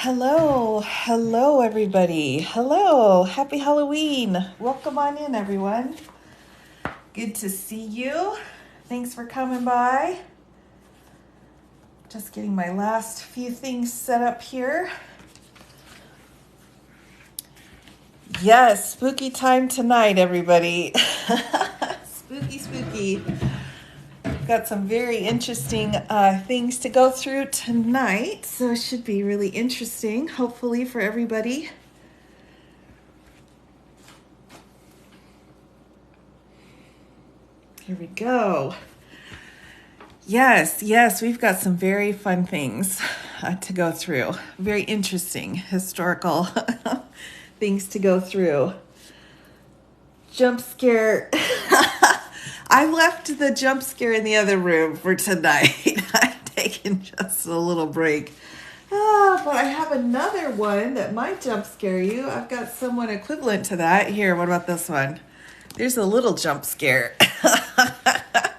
Hello, everybody. Hello, happy Halloween. Welcome on in, everyone. Good to see you. Thanks for coming by. Just getting my last few things set up here. Yes, spooky time tonight, everybody. Spooky. Got some very interesting things to go through tonight, so it should be really interesting, hopefully, for everybody. Here we go. Yes, we've got some very fun things to go through. Very interesting historical things to go through. Jump scare. I left the jump scare in the other room for tonight. I've taken just a little break. But I have another one that might jump scare you. I've got someone equivalent to that. Here, what about this one? There's a little jump scare. That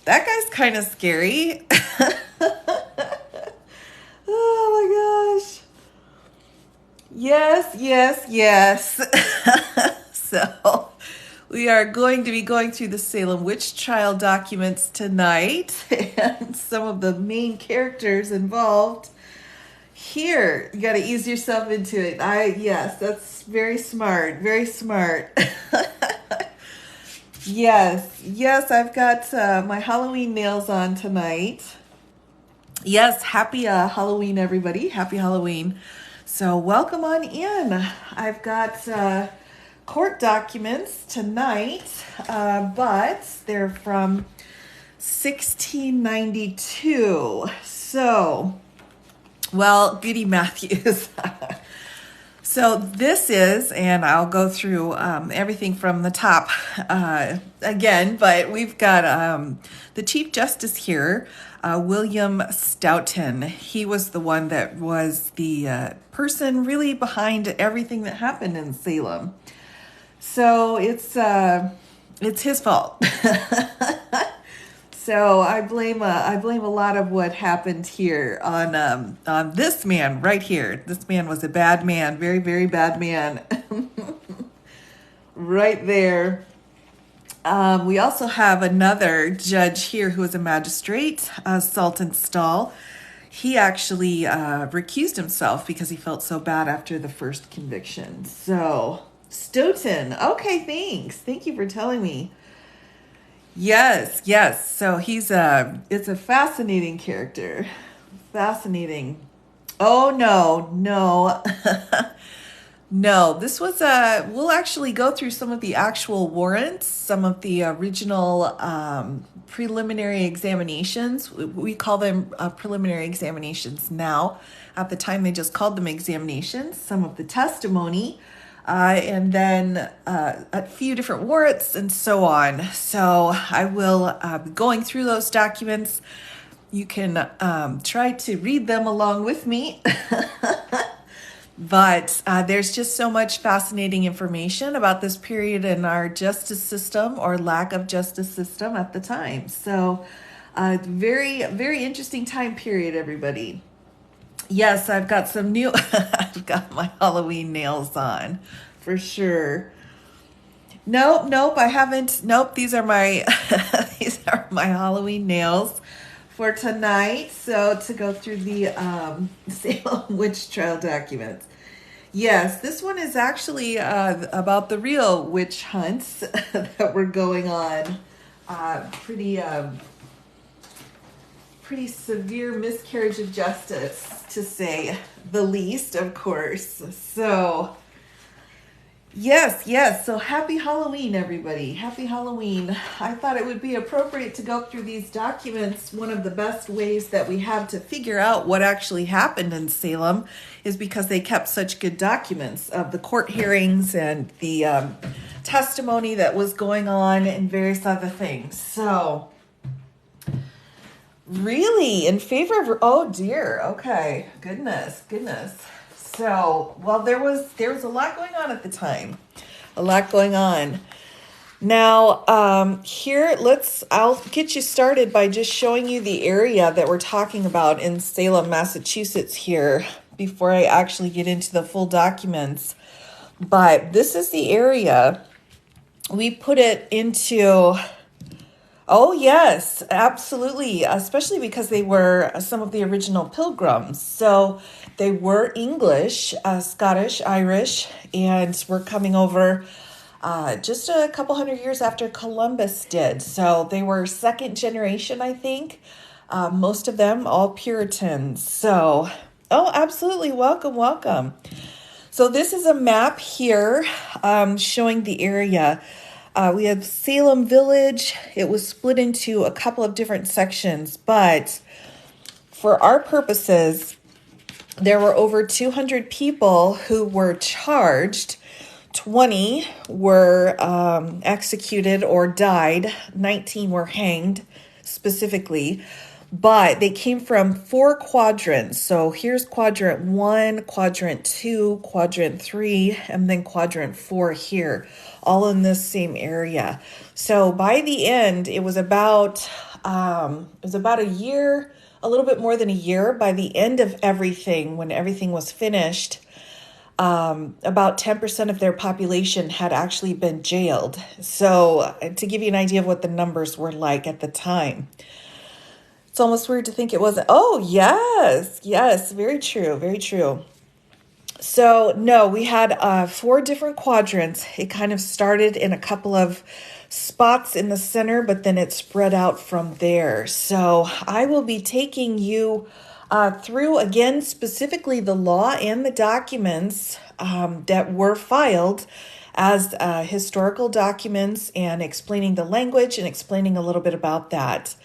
guy's kind of scary. Oh my gosh. Yes. So we are going to be going through the Salem witch trial documents tonight and some of the main characters involved. Here, you got to ease yourself into it. Yes, that's very smart. Yes, I've got my Halloween nails on tonight. Yes, happy Halloween, everybody. Happy Halloween. So welcome on in. I've got court documents tonight, but they're from 1692. So, well, Goody Matthews. So this is, and I'll go through everything from the top again, but we've got the Chief Justice here, William Stoughton. He was the one that was the person really behind everything that happened in Salem. So it's his fault. So I blame a lot of what happened here on this man right here. This man was a bad man, very, very bad man. Right there. We also have another judge here who is a magistrate, Sultan Stahl. He actually recused himself because he felt so bad after the first conviction. So, Stoughton. Okay, thanks. Thank you for telling me. Yes. So it's a fascinating character. Fascinating. Oh, no. No, this was we'll actually go through some of the actual warrants, some of the original preliminary examinations. We call them preliminary examinations now. At the time, they just called them examinations. Some of the testimony. And then a few different warrants and so on. So I will be going through those documents. You can try to read them along with me. But there's just so much fascinating information about this period in our justice system or lack of justice system at the time. So very, very interesting time period, everybody. Yes, I've got some new, I've got my Halloween nails on for sure. Nope, I haven't. Nope, these are my, these are my Halloween nails for tonight. So to go through the Salem witch trial documents. Yes, this one is actually about the real witch hunts that were going on. Pretty severe miscarriage of justice, to say the least, of course. So, yes. So happy Halloween, everybody. Happy Halloween. I thought it would be appropriate to go through these documents. One of the best ways that we have to figure out what actually happened in Salem is because they kept such good documents of the court hearings and the testimony that was going on and various other things. So, really, in favor of, oh dear, okay, goodness. So, well, there was a lot going on at the time, Now, here, I'll get you started by just showing you the area that we're talking about in Salem, Massachusetts here. before I actually get into the full documents. But this is the area. We put it into, oh yes, absolutely, especially because they were some of the original pilgrims. So they were English, Scottish, Irish, and were coming over just a couple hundred years after Columbus did. So they were second generation, I think. Most of them all Puritans. So, oh, absolutely. Welcome, welcome. So this is a map here showing the area. We have Salem Village. It was split into a couple of different sections, but for our purposes, there were over 200 people who were charged. 20 were executed or died. 19 were hanged specifically. But they came from 4 quadrants. So here's quadrant 1, quadrant 2, quadrant 3, and then quadrant 4 here, all in this same area. So by the end, it was about a year, a little bit more than a year. By the end of everything, when everything was finished, about 10% of their population had actually been jailed. So to give you an idea of what the numbers were like at the time. It's almost weird to think it wasn't. Oh, yes, very true, very true. So, no, we had 4 different quadrants. It kind of started in a couple of spots in the center, but then it spread out from there. So, I will be taking you through, again, specifically the law and the documents that were filed as historical documents and explaining the language and explaining a little bit about that.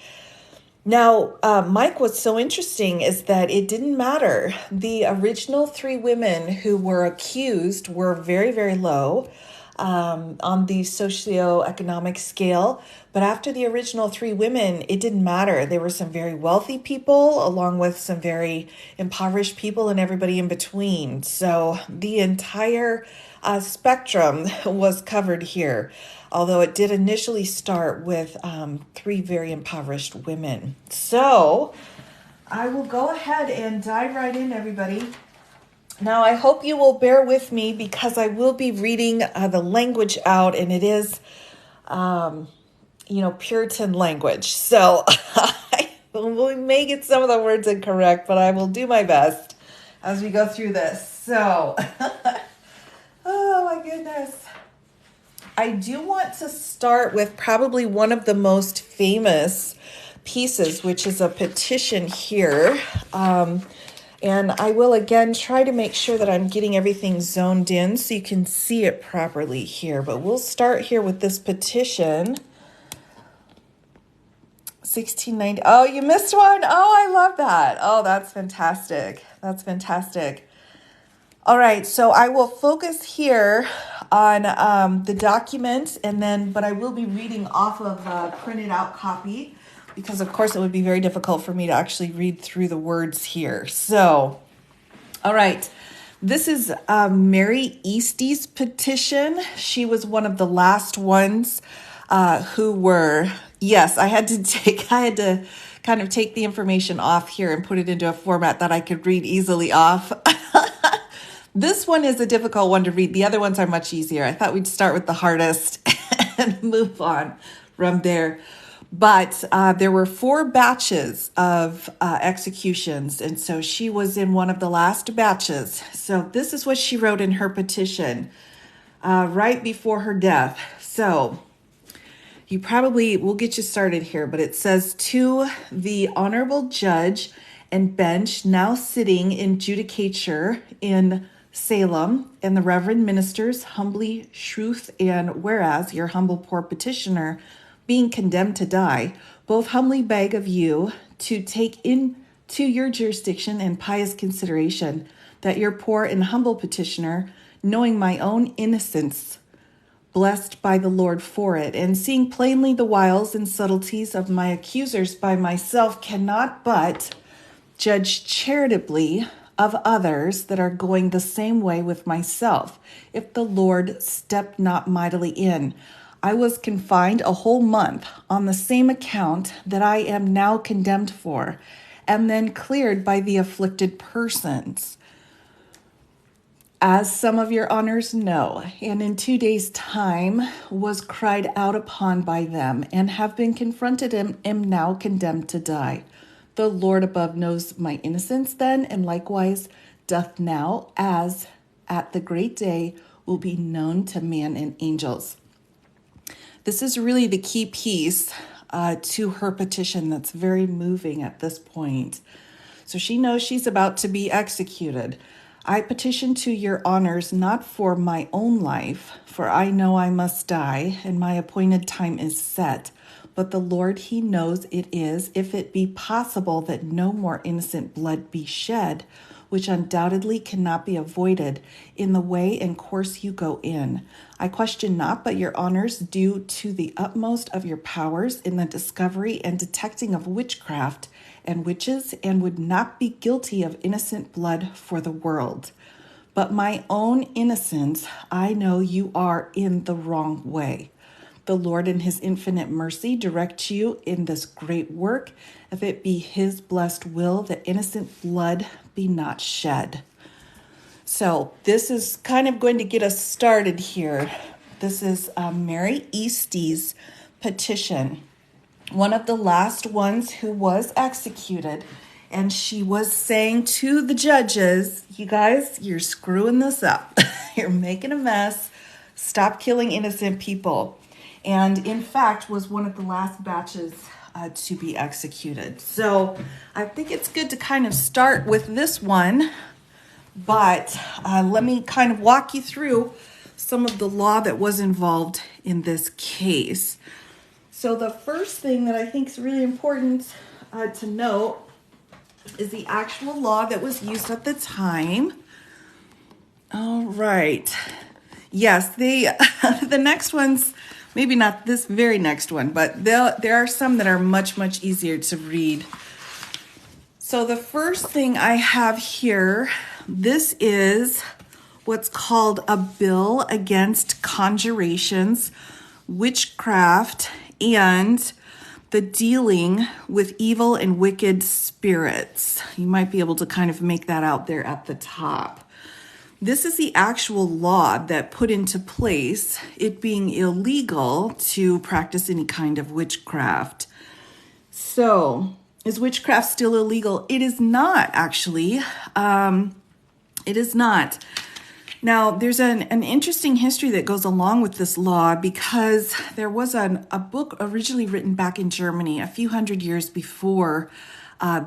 Now, Mike, what's so interesting is that it didn't matter. The original 3 women who were accused were very, very low on the socioeconomic scale. But after the original 3 women, it didn't matter. There were some very wealthy people along with some very impoverished people and everybody in between. So the entire spectrum was covered here, although it did initially start with 3 very impoverished women. So I will go ahead and dive right in, everybody. Now, I hope you will bear with me because I will be reading the language out, and it is, Puritan language. So we may get some of the words incorrect, but I will do my best as we go through this. So, oh my goodness. I do want to start with probably one of the most famous pieces, which is a petition here. And I will again try to make sure that I'm getting everything zoned in so you can see it properly here. But we'll start here with this petition. 1690. Oh, you missed one. Oh, I love that. Oh, that's fantastic. That's fantastic. All right, so I will focus here on the document, but I will be reading off of a printed out copy because, of course, it would be very difficult for me to actually read through the words here. So, all right, this is Mary Eastie's petition. She was one of the last ones who were, yes, I had to kind of take the information off here and put it into a format that I could read easily off. This one is a difficult one to read. The other ones are much easier. I thought we'd start with the hardest and move on from there. But there were 4 batches of executions, and so she was in one of the last batches. So this is what she wrote in her petition right before her death. So we'll get you started here, but it says, "To the honorable judge and bench now sitting in judicature in Salem, and the reverend ministers humbly shruth, and whereas your humble poor petitioner, being condemned to die, both humbly beg of you to take into your jurisdiction and pious consideration that your poor and humble petitioner, knowing my own innocence, blessed by the Lord for it, and seeing plainly the wiles and subtleties of my accusers by myself, cannot but judge charitably of others that are going the same way with myself, if the Lord step not mightily in. I was confined a whole month on the same account that I am now condemned for, and then cleared by the afflicted persons. As some of your honors know, and in 2 days' time was cried out upon by them, and have been confronted and am now condemned to die. The Lord above knows my innocence then, and likewise doth now, as at the great day will be known to man and angels. This is really the key piece to her petition that's very moving at this point. So she knows she's about to be executed. I petition to your honors not for my own life, for I know I must die, and my appointed time is set. But the Lord, he knows it is, if it be possible that no more innocent blood be shed, which undoubtedly cannot be avoided in the way and course you go in. I question not, but your honors do to the utmost of your powers in the discovery and detecting of witchcraft and witches, and would not be guilty of innocent blood for the world. But my own innocence, I know you are in the wrong way. The Lord in his infinite mercy direct you in this great work, if it be his blessed will that innocent blood be not shed. So this is kind of going to get us started here. This is Mary Eastie's petition, one of the last ones who was executed. And she was saying to the judges, you guys, you're screwing this up. You're making a mess. Stop killing innocent people. And in fact, was one of the last batches to be executed. So I think it's good to kind of start with this one. But let me kind of walk you through some of the law that was involved in this case. So the first thing that I think is really important to note is the actual law that was used at the time. All right. Yes, the next ones, maybe not this very next one, but there are some that are much, much easier to read. So the first thing I have here, this is what's called a bill against conjurations, witchcraft, and the dealing with evil and wicked spirits. You might be able to kind of make that out there at the top. This is the actual law that put into place it being illegal to practice any kind of witchcraft. So, is witchcraft still illegal? It is not, actually. It is not. Now, there's an interesting history that goes along with this law, because there was a book originally written back in Germany a few hundred years before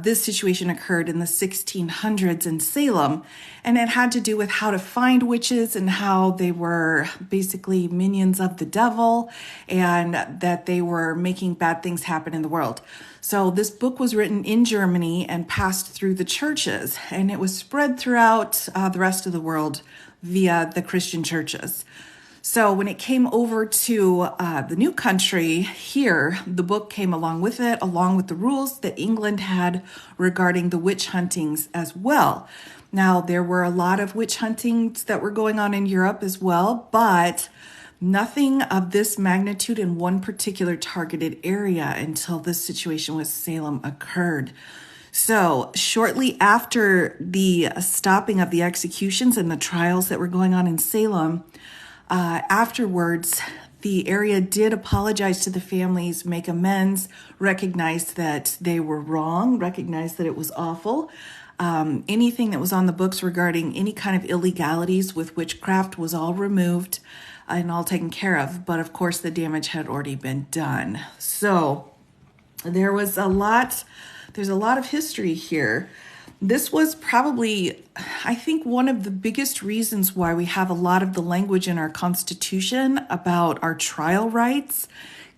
this situation occurred in the 1600s in Salem, and it had to do with how to find witches and how they were basically minions of the devil and that they were making bad things happen in the world. So this book was written in Germany and passed through the churches, and it was spread throughout the rest of the world via the Christian churches. So when it came over to the new country here, the book came along with it, along with the rules that England had regarding the witch huntings as well. Now, there were a lot of witch huntings that were going on in Europe as well, but nothing of this magnitude in one particular targeted area until this situation with Salem occurred. So shortly after the stopping of the executions and the trials that were going on in Salem, afterwards, the area did apologize to the families, make amends, recognize that they were wrong, recognize that it was awful. Anything that was on the books regarding any kind of illegalities with witchcraft was all removed and all taken care of. But of course, the damage had already been done. So there's a lot of history here. This was probably, I think, one of the biggest reasons why we have a lot of the language in our Constitution about our trial rights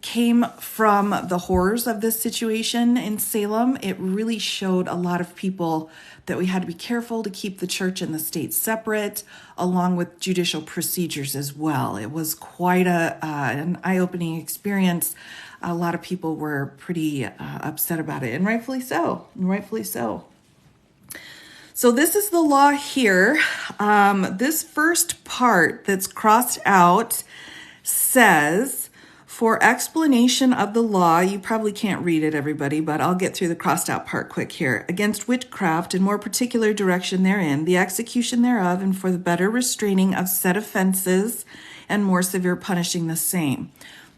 came from the horrors of this situation in Salem. It really showed a lot of people that we had to be careful to keep the church and the state separate, along with judicial procedures as well. It was quite an eye-opening experience. A lot of people were pretty upset about it, and rightfully so. So this is the law here. This first part that's crossed out says, For explanation of the law, you probably can't read it, everybody, but I'll get through the crossed out part quick here. Against witchcraft, and more particular direction therein, the execution thereof, and for the better restraining of said offenses, and more severe punishing the same.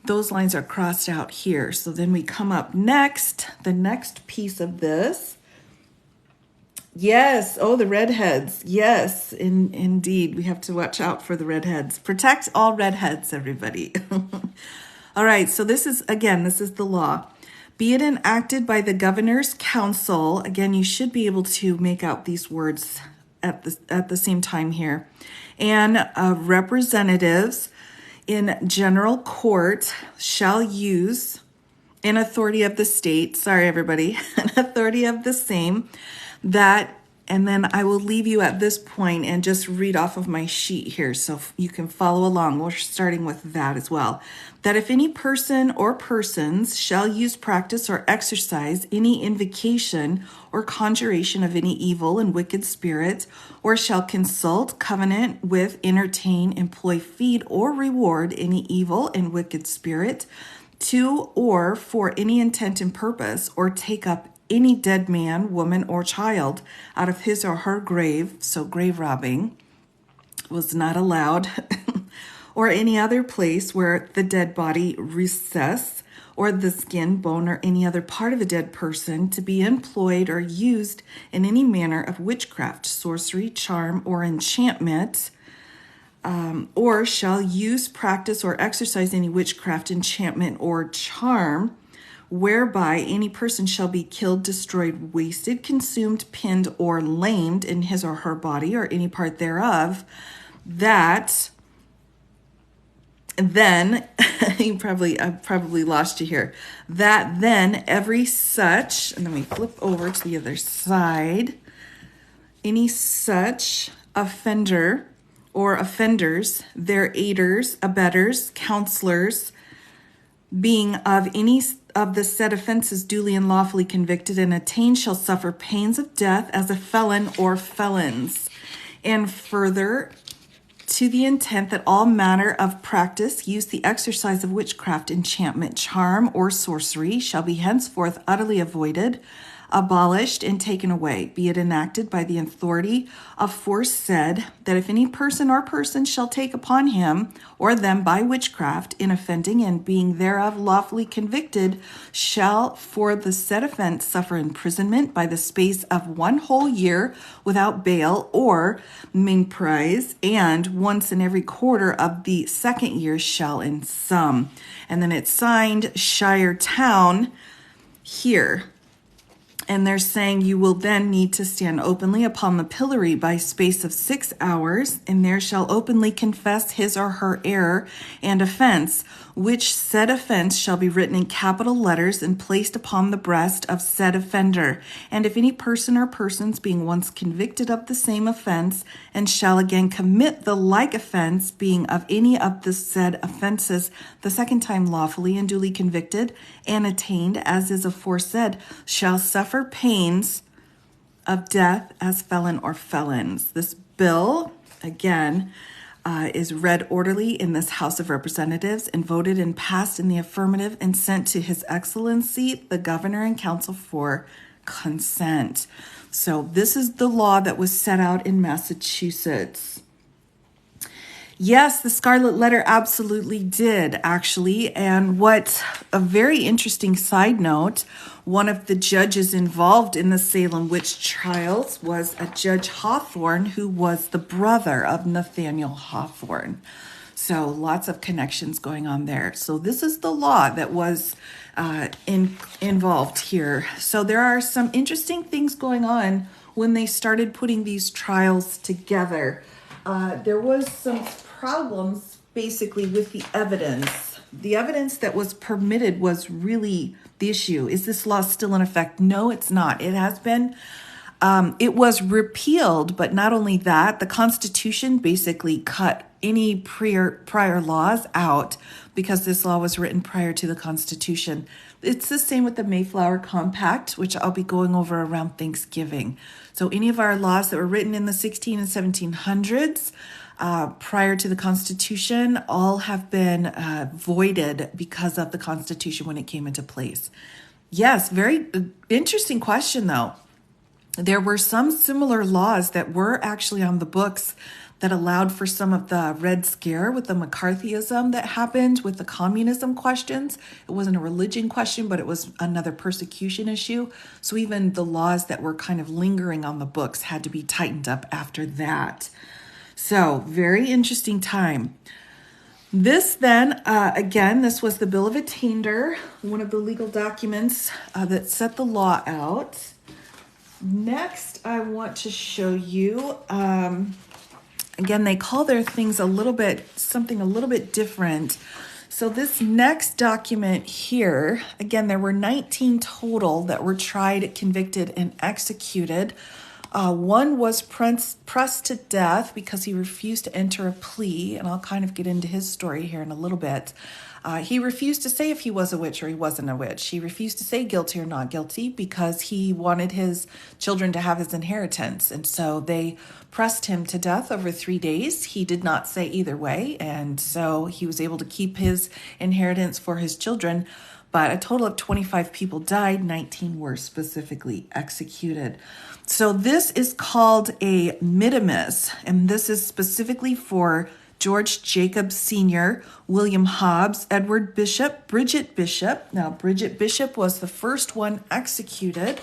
Those lines are crossed out here. So then we come up next, the next piece of this. Yes. Oh, the redheads. Yes, indeed. We have to watch out for the redheads. Protect all redheads, everybody. All right, so this is the law. Be it enacted by the governor's council. Again, you should be able to make out these words at the same time here. And representatives in general court shall use in authority of the state. Sorry, everybody. In authority of the same. That, and then I will leave you at this point and just read off of my sheet here so you can follow along. We're starting with that as well. That if any person or persons shall use, practice, or exercise any invocation or conjuration of any evil and wicked spirit, or shall consult, covenant with, entertain, employ, feed, or reward any evil and wicked spirit, to or for any intent and purpose, or take up any dead man, woman, or child out of his or her grave, so grave robbing was not allowed, or any other place where the dead body rests, or the skin, bone, or any other part of a dead person to be employed or used in any manner of witchcraft, sorcery, charm, or enchantment, or shall use, practice, or exercise any witchcraft, enchantment, or charm, whereby any person shall be killed, destroyed, wasted, consumed, pinned, or lamed in his or her body or any part thereof, that then, I probably lost you here, that then every such, and then we flip over to the other side, any such offender or offenders, their aiders, abettors, counselors, being of any of the said offenses duly and lawfully convicted and attained, shall suffer pains of death as a felon or felons. And further, to the intent that all manner of practice, use, the exercise of witchcraft, enchantment, charm, or sorcery shall be henceforth utterly avoided, abolished, and taken away, be it enacted by the authority aforesaid, that if any person or persons shall take upon him or them by witchcraft in offending and being thereof lawfully convicted, shall for the said offense suffer imprisonment by the space of 1 whole year without bail or main prize, and once in every quarter of the 2nd year shall in sum. And then it's signed Shire Town here. And they're saying you will then need to stand openly upon the pillory by space of 6 hours, and there shall openly confess his or her error and offense, which said offense shall be written in capital letters and placed upon the breast of said offender. And if any person or persons being once convicted of the same offense, and shall again commit the like offense, being of any of the said offenses the 2nd time lawfully and duly convicted and attained, as is aforesaid, shall suffer pains of death as felon or felons. This bill, again, is read orderly in this House of Representatives and voted and passed in the affirmative and sent to His Excellency, the Governor and Council for consent. So this is the law that was set out in Massachusetts. Yes, the Scarlet Letter absolutely did, actually. And what a very interesting side note, one of the judges involved in the Salem witch trials was a Judge Hawthorne, who was the brother of Nathaniel Hawthorne. So lots of connections going on there. So this is the law that was involved here. So there are some interesting things going on when they started putting these trials together. There was some problems basically with the evidence. The evidence that was permitted was really the issue. Is this law still in effect? No, it's not. It has been. It was repealed, but not only that, the Constitution basically cut any prior laws out because this law was written prior to the Constitution. It's the same with the Mayflower Compact, which I'll be going over around Thanksgiving. So any of our laws that were written in the 16 and 1700s, prior to the Constitution, all have been voided because of the Constitution when it came into place. Yes, very interesting question, though. There were some similar laws that were actually on the books that allowed for some of the Red Scare with the McCarthyism that happened with the communism questions. It wasn't a religion question, but it was another persecution issue. So even the laws that were kind of lingering on the books had to be tightened up after that. So very interesting time. This then, again, this was the Bill of Attainder, one of the legal documents that set the law out. Next, I want to show you, again, they call their things something a little bit different. So this next document here, again, there were 19 total that were tried, convicted, and executed. One was pressed to death because he refused to enter a plea, and I'll kind of get into his story here in a little bit. He refused to say if he was a witch or he wasn't a witch. He refused to say guilty or not guilty because he wanted his children to have his inheritance. And so they pressed him to death over 3 days. He did not say either way. And so he was able to keep his inheritance for his children. But a total of 25 people died. 19 were specifically executed. So this is called a mitimus. And this is specifically for George Jacob Sr., William Hobbs, Edward Bishop, Bridget Bishop. Now, Bridget Bishop was the first one executed,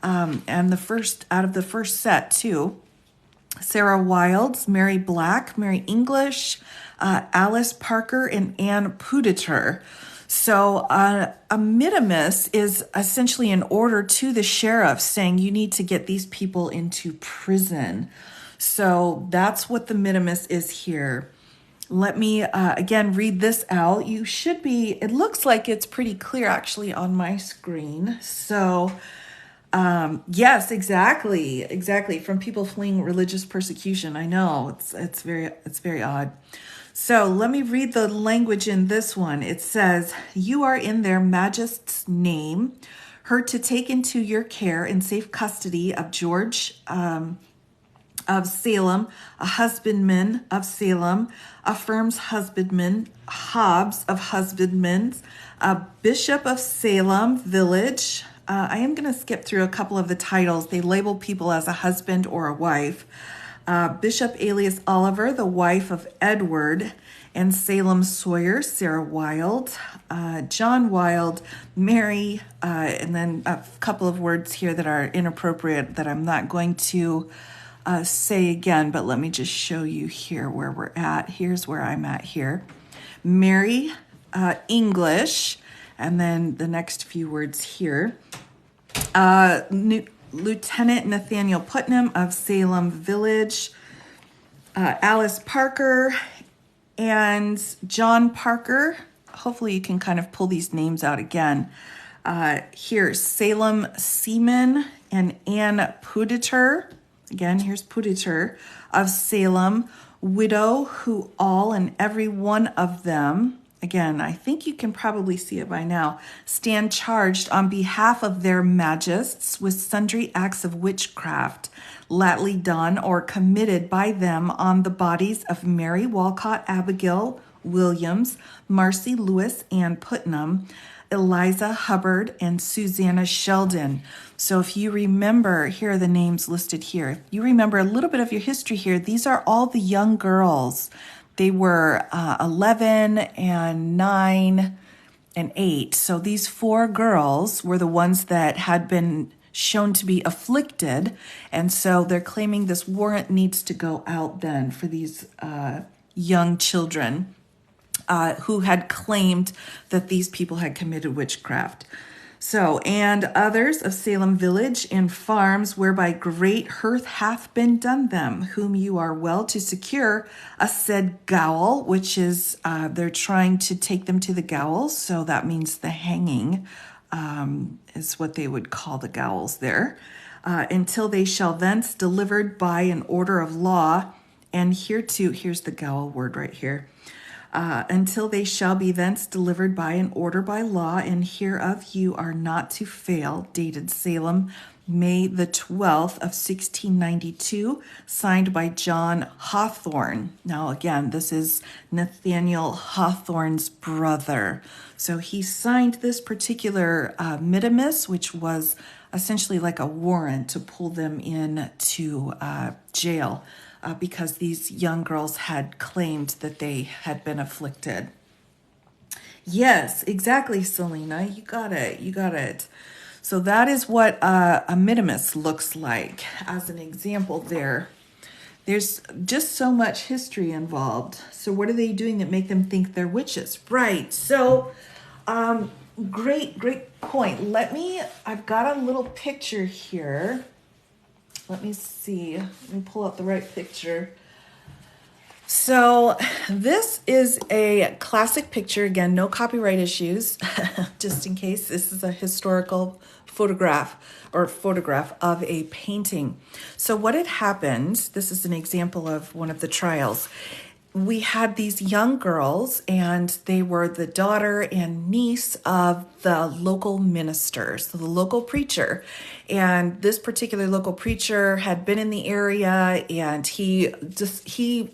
and the first out of the first set, too. Sarah Wilds, Mary Black, Mary English, Alice Parker, and Ann Puditer. So a mitimus is essentially an order to the sheriff saying you need to get these people into prison. So that's what the mitimus is here. Let me, again, read this out. It looks like it's pretty clear actually on my screen. So, yes, exactly. From people fleeing religious persecution. I know, it's very odd. So let me read the language in this one. It says, you are in their Majesty's name, her to take into your care and safe custody of George, of Salem, a husbandman of Salem, a firm's husbandman, Hobbs of husbandmen, a bishop of Salem village. I am going to skip through a couple of the titles. They label people as a husband or a wife. Bishop alias Oliver, the wife of Edward, and Salem Sawyer, Sarah Wild, John Wild, Mary, and then a couple of words here that are inappropriate that I'm not going to say again, but let me just show you here where we're at. Here's where I'm at here. Mary English, and then the next few words here. Lieutenant Nathaniel Putnam of Salem Village, Alice Parker, and John Parker. Hopefully you can kind of pull these names out again. Here's Salem Seaman and Ann Puditer. Again, here's Puditer of Salem, widow, who all and every one of them, again, I think you can probably see it by now, stand charged on behalf of their majesties with sundry acts of witchcraft, lately done or committed by them on the bodies of Mary Walcott Abigail Williams, Marcy Lewis Ann Putnam, Eliza Hubbard, and Susanna Sheldon. So if you remember, here are the names listed here. If you remember a little bit of your history here, these are all the young girls. They were 11 and 9 and 8. So these 4 girls were the ones that had been shown to be afflicted. And so they're claiming this warrant needs to go out then for these young children who had claimed that these people had committed witchcraft. So, and others of Salem village and farms whereby great hurt hath been done them, whom you are well to secure a said gaol, which is, they're trying to take them to the gaol. So that means the hanging is what they would call the gaols there, until they shall thence delivered by an order of law. And here too, here's the gaol word right here. Until they shall be thence delivered by an order by law, and hereof you are not to fail, dated Salem, May the 12th of 1692, signed by John Hawthorne. Now, again, this is Nathaniel Hawthorne's brother. So he signed this particular mitimus, which was essentially like a warrant to pull them in to jail because these young girls had claimed that they had been afflicted. Yes, exactly, Selena. You got it. You got it. So that is what a minimus looks like as an example there. There's just so much history involved. So what are they doing that make them think they're witches? Right. So great point. I've got a little picture here. Let me see. Let me pull out the right picture. So this is a classic picture. Again, no copyright issues, just in case. This is a historical photograph of a painting. So what had happened, this is an example of one of the trials. We had these young girls, and they were the daughter and niece of the local minister, so the local preacher. And this particular local preacher had been in the area, and he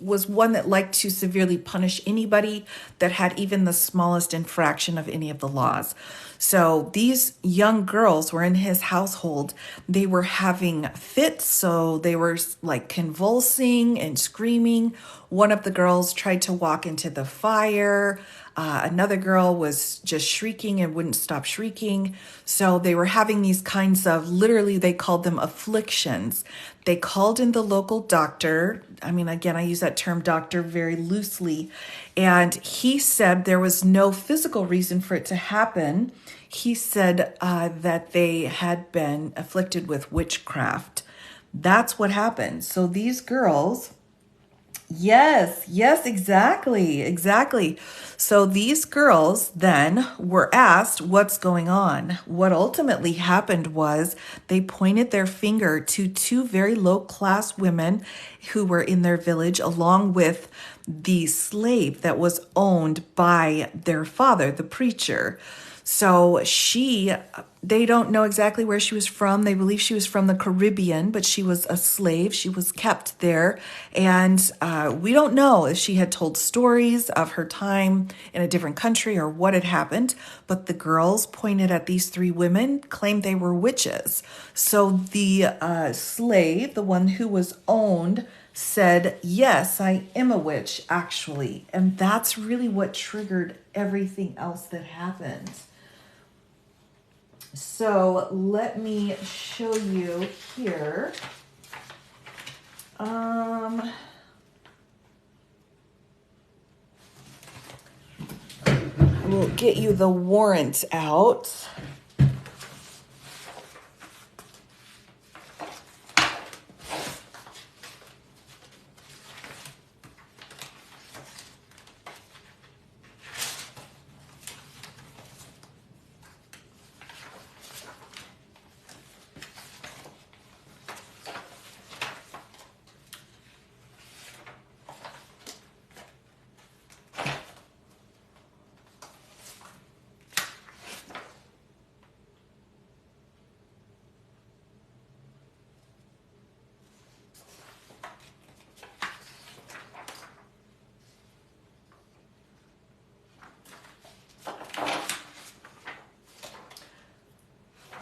was one that liked to severely punish anybody that had even the smallest infraction of any of the laws. So these young girls were in his household. They were having fits, so they were like convulsing and screaming. One of the girls tried to walk into the fire. Another girl was just shrieking and wouldn't stop shrieking. So they were having these kinds of, literally, they called them afflictions. They called in the local doctor. I mean, again, I use that term doctor very loosely. And he said there was no physical reason for it to happen. He said that they had been afflicted with witchcraft. That's what happened. So these girls... Yes, exactly. So these girls then were asked what's going on. What ultimately happened was they pointed their finger to two very low-class women who were in their village, along with the slave that was owned by their father, the preacher. So they don't know exactly where she was from. They believe she was from the Caribbean, but she was a slave. She was kept there. And we don't know if she had told stories of her time in a different country or what had happened. But the girls pointed at these three women, claimed they were witches. So the slave, the one who was owned, said, yes, I am a witch, actually. And that's really what triggered everything else that happened. So let me show you here. We'll get you the warrant out.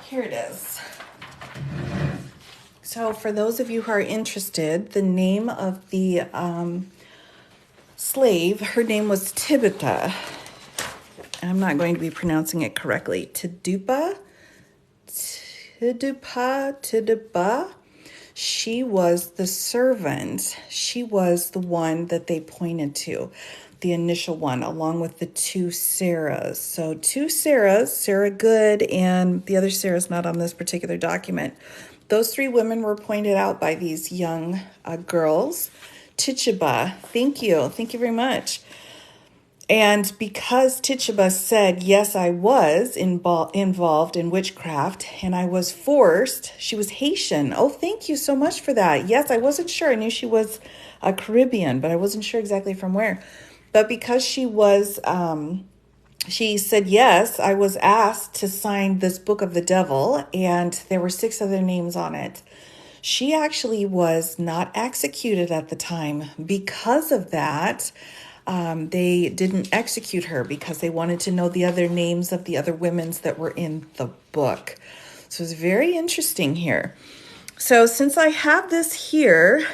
Here it is. So for those of you who are interested, the name of the slave, her name was Tibuta. I'm not going to be pronouncing it correctly. Tidupa. She was the servant. She was the one that they pointed to, the initial one, along with the two Sarahs. So two Sarahs, Sarah Good, and the other Sarah's not on this particular document. Those three women were pointed out by these young girls. Tituba, thank you very much. And because Tituba said, yes, I was involved in witchcraft, and I was forced, she was Haitian. Oh, thank you so much for that. Yes, I wasn't sure. I knew she was a Caribbean, but I wasn't sure exactly from where. But because she was she said, yes, I was asked to sign this book of the devil, and there were 6 other names on it. She actually was not executed at the time. Because of that, they didn't execute her because they wanted to know the other names of the other women's that were in the book. So it's very interesting here. So since I have this here,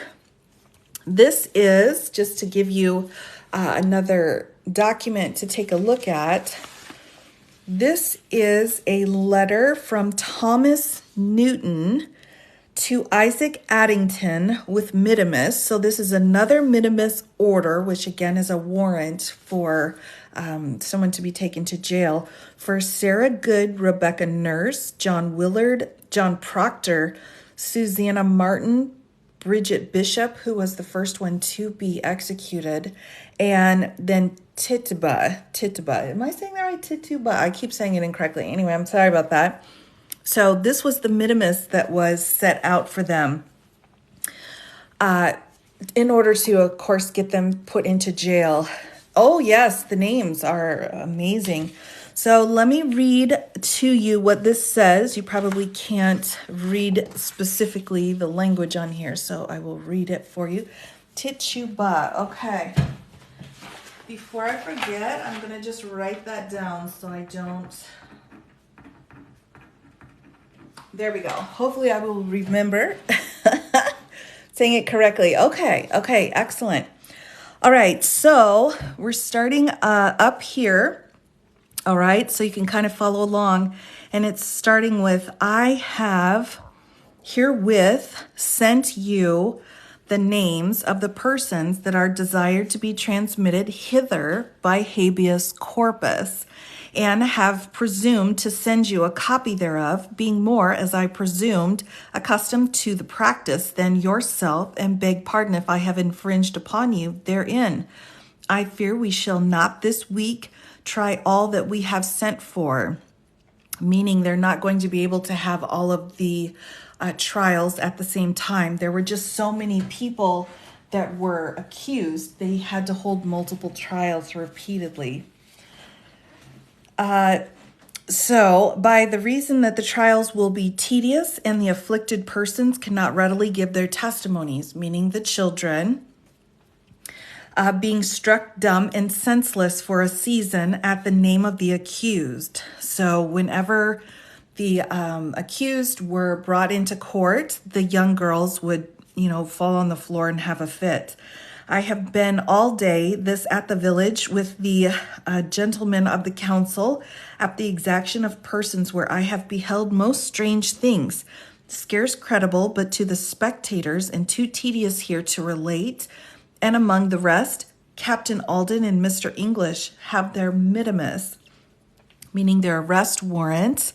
this is just to give you another document to take a look at. This is a letter from Thomas Newton to Isaac Addington with Minimus. So this is another Minimus order, which again is a warrant for someone to be taken to jail for Sarah Good, Rebecca Nurse, John Willard, John Proctor, Susanna Martin, Bridget Bishop, who was the first one to be executed, and then Tituba. Am I saying that right? Tituba. I keep saying it incorrectly. Anyway, I'm sorry about that. So this was the minimus that was set out for them in order to, of course, get them put into jail. Oh, yes, the names are amazing. So let me read to you what this says. You probably can't read specifically the language on here, so I will read it for you. Tituba. Okay. Before I forget, I'm going to just write that down so I don't... There we go. Hopefully I will remember saying it correctly. Okay, excellent. All right, so we're starting up here. All right, so you can kind of follow along. And it's starting with, I have herewith sent you the names of the persons that are desired to be transmitted hither by habeas corpus, and have presumed to send you a copy thereof, being more, as I presumed, accustomed to the practice than yourself, and beg pardon if I have infringed upon you therein. I fear we shall not this week try all that we have sent for, meaning they're not going to be able to have all of the trials at the same time. There were just so many people that were accused, they had to hold multiple trials repeatedly. So, by the reason that the trials will be tedious and the afflicted persons cannot readily give their testimonies, meaning the children, being struck dumb and senseless for a season at the name of the accused. So whenever the accused were brought into court, the young girls would, fall on the floor and have a fit. I have been all day this at the village with the gentlemen of the council at the exaction of persons where I have beheld most strange things, scarce credible, but to the spectators and too tedious here to relate. And among the rest, Captain Alden and Mr. English have their minimus, meaning their arrest warrant,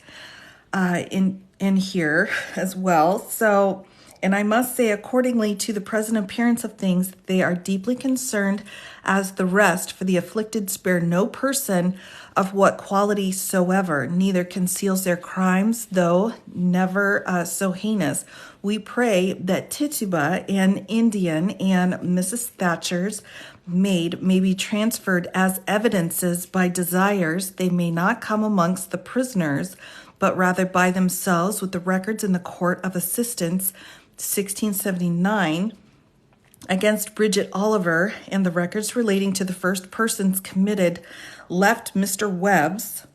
in here as well. So, and I must say, accordingly to the present appearance of things, they are deeply concerned as the rest, for the afflicted spare no person of what quality soever, neither conceals their crimes, though never so heinous. We pray that Tituba, an Indian, and Mrs. Thatcher's maid may be transferred as evidences by desires they may not come amongst the prisoners, but rather by themselves with the records in the Court of Assistance, 1679, against Bridget Oliver, and the records relating to the first persons committed left Mr. Webb's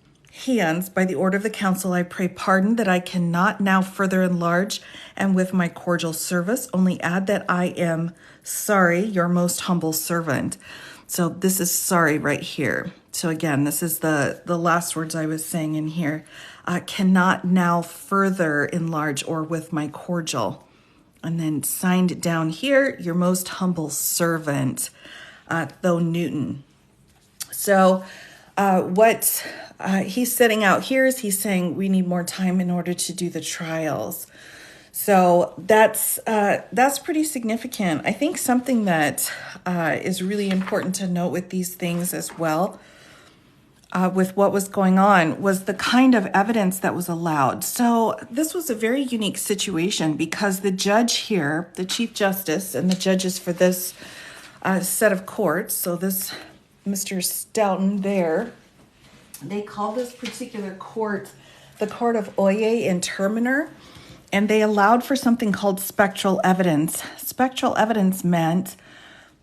hands by the order of the council. I pray pardon that I cannot now further enlarge, and with my cordial service only add that I am sorry, your most humble servant. So this is sorry right here. So again, this is the last words I was saying in here. Cannot now further enlarge, or with my cordial. And then signed down here, your most humble servant, though Newton. So what he's setting out here is he's saying we need more time in order to do the trials. So that's pretty significant. I think something that is really important to note with these things as well, with what was going on, was the kind of evidence that was allowed. So this was a very unique situation because the judge here, the Chief Justice, and the judges for this set of courts, so this Mr. Stoughton there, They called this particular court the Court of Oye Interminer, and they allowed for something called spectral evidence. Spectral evidence meant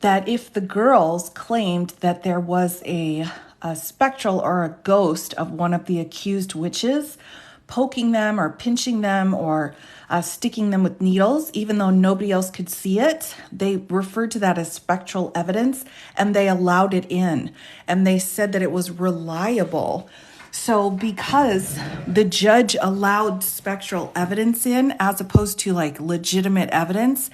that if the girls claimed that there was a spectral or a ghost of one of the accused witches poking them or pinching them or sticking them with needles, even though nobody else could see it, they referred to that as spectral evidence, and they allowed it in. And they said that it was reliable. So because the judge allowed spectral evidence in as opposed to like legitimate evidence,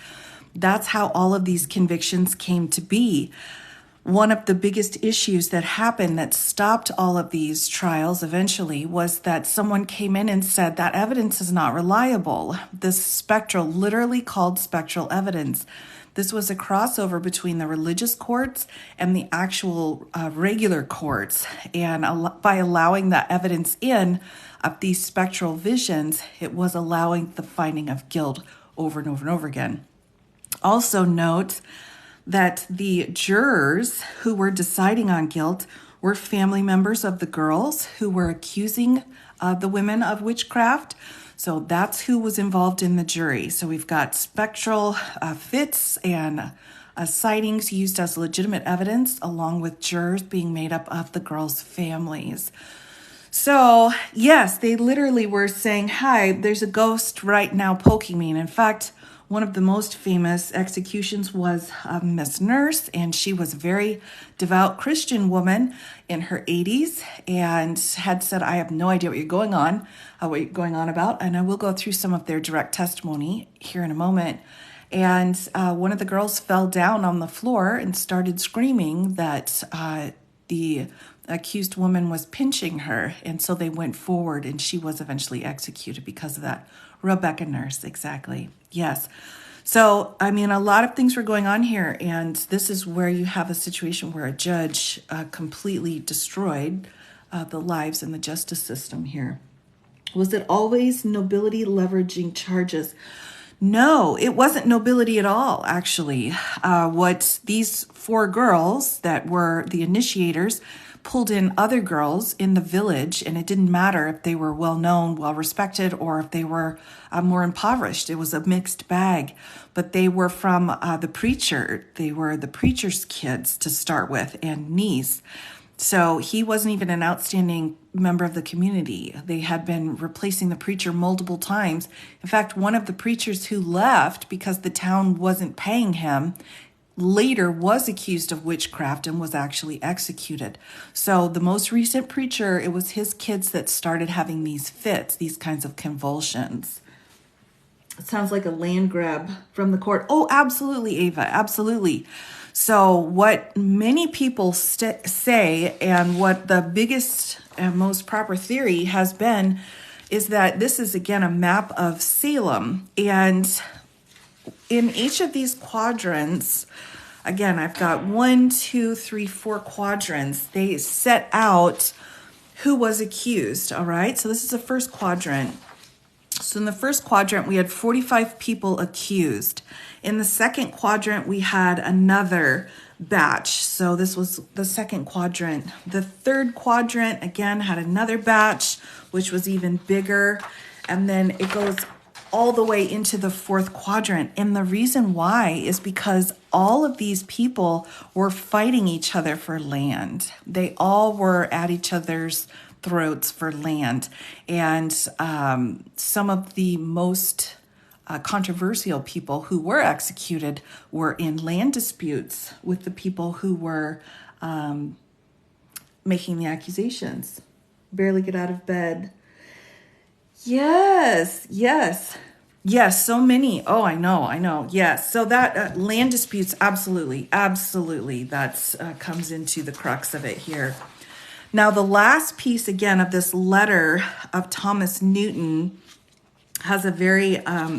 that's how all of these convictions came to be. One of the biggest issues that happened that stopped all of these trials eventually was that someone came in and said that evidence is not reliable. This spectral, literally called spectral evidence. This was a crossover between the religious courts and the actual regular courts. And by allowing that evidence in of these spectral visions, it was allowing the finding of guilt over and over and over again. Also note that the jurors who were deciding on guilt were family members of the girls who were accusing the women of witchcraft. So that's who was involved in the jury. So we've got spectral fits and sightings used as legitimate evidence, along with jurors being made up of the girls' families. So yes, they literally were saying, hi, there's a ghost right now poking me. And in fact, one of the most famous executions was Miss Nurse, and she was a very devout Christian woman in her 80s and had said, I have no idea what you're going on about. And I will go through some of their direct testimony here in a moment. And one of the girls fell down on the floor and started screaming that the accused woman was pinching her. And so they went forward, and she was eventually executed because of that. Rebecca Nurse, exactly. Yes. So, I mean, a lot of things were going on here, and this is where you have a situation where a judge completely destroyed the lives and the justice system here. Was it always nobility leveraging charges? No, it wasn't nobility at all, actually. What these 4 girls that were the initiators pulled in other girls in the village, and it didn't matter if they were well-known, well-respected, or if they were more impoverished. It was a mixed bag, but they were from the preacher. They were the preacher's kids to start with and niece. So he wasn't even an outstanding member of the community. They had been replacing the preacher multiple times. In fact, one of the preachers who left because the town wasn't paying him later was accused of witchcraft and was actually executed. So the most recent preacher, it was his kids that started having these fits, these kinds of convulsions. It sounds like a land grab from the court. Oh, absolutely, Ava, absolutely. So what many people say, and what the biggest and most proper theory has been, is that this is, again, a map of Salem. And in each of these quadrants, again, I've got 1, 2, 3, 4 quadrants. They set out who was accused, all right? So this is the first quadrant. So in the first quadrant, we had 45 people accused. In the second quadrant, we had another batch. So this was the second quadrant. The third quadrant, again, had another batch, which was even bigger. And then it goes all the way into the fourth quadrant. And the reason why is because all of these people were fighting each other for land. They all were at each other's throats for land. And some of the most controversial people who were executed were in land disputes with the people who were making the accusations. Barely get out of bed. Yes, so many. Oh, I know. Yes. So that land disputes, absolutely. That's comes into the crux of it here. Now, the last piece, again, of this letter of Thomas Newton has a very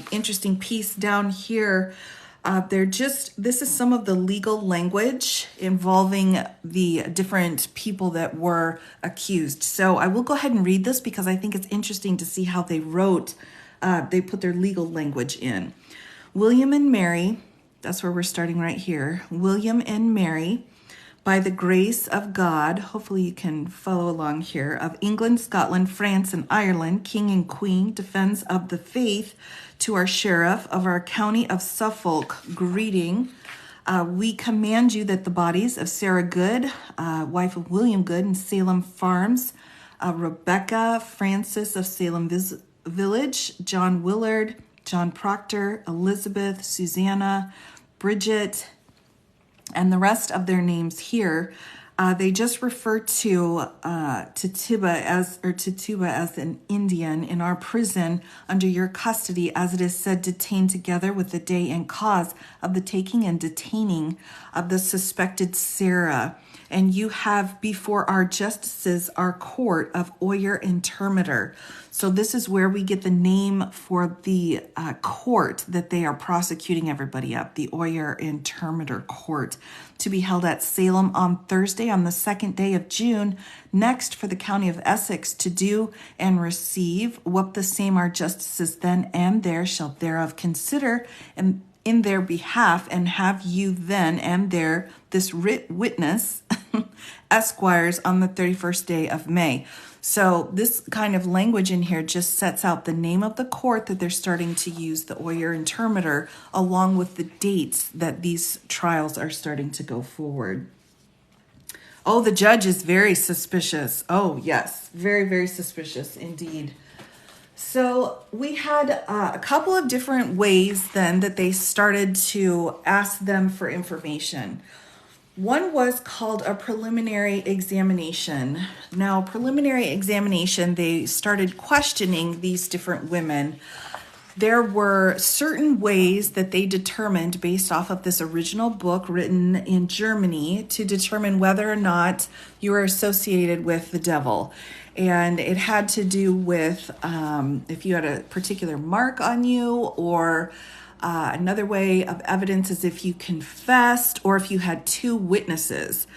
interesting piece down here. This is some of the legal language involving the different people that were accused. So I will go ahead and read this because I think it's interesting to see how they put their legal language in. William and Mary, that's where we're starting right here. William and Mary, by the grace of God, hopefully you can follow along here, of England, Scotland, France, and Ireland, King and Queen, defense of the faith, to our sheriff of our county of Suffolk, greeting. We command you that the bodies of Sarah Good, wife of William Good in Salem Farms, Rebecca Francis of Salem Village, John Willard, John Proctor, Elizabeth, Susanna, Bridget, and the rest of their names here, they just refer to Tituba as an Indian in our prison under your custody, as it is said, detained together with the day and cause of the taking and detaining of the suspected Sarah. And you have before our justices our court of Oyer Intermeter. So this is where we get the name for the court that they are prosecuting everybody up, the Oyer Intermeter Court, to be held at Salem on Thursday on the 2nd day of June, next for the county of Essex to do and receive what the same our justices then and there shall thereof consider and in their behalf, and have you then and there this writ witness, Esquires, on the 31st day of May. So this kind of language in here just sets out the name of the court that they're starting to use, the Oyer Intermeter, along with the dates that these trials are starting to go forward. Oh, the judge is very suspicious. Oh, yes, very, very suspicious indeed. So we had a couple of different ways then that they started to ask them for information. One was called a preliminary examination. Now, preliminary examination, they started questioning these different women. There were certain ways that they determined, based off of this original book written in Germany, to determine whether or not you were associated with the devil. And it had to do with if you had a particular mark on you, or another way of evidence is if you confessed, or if you had two witnesses.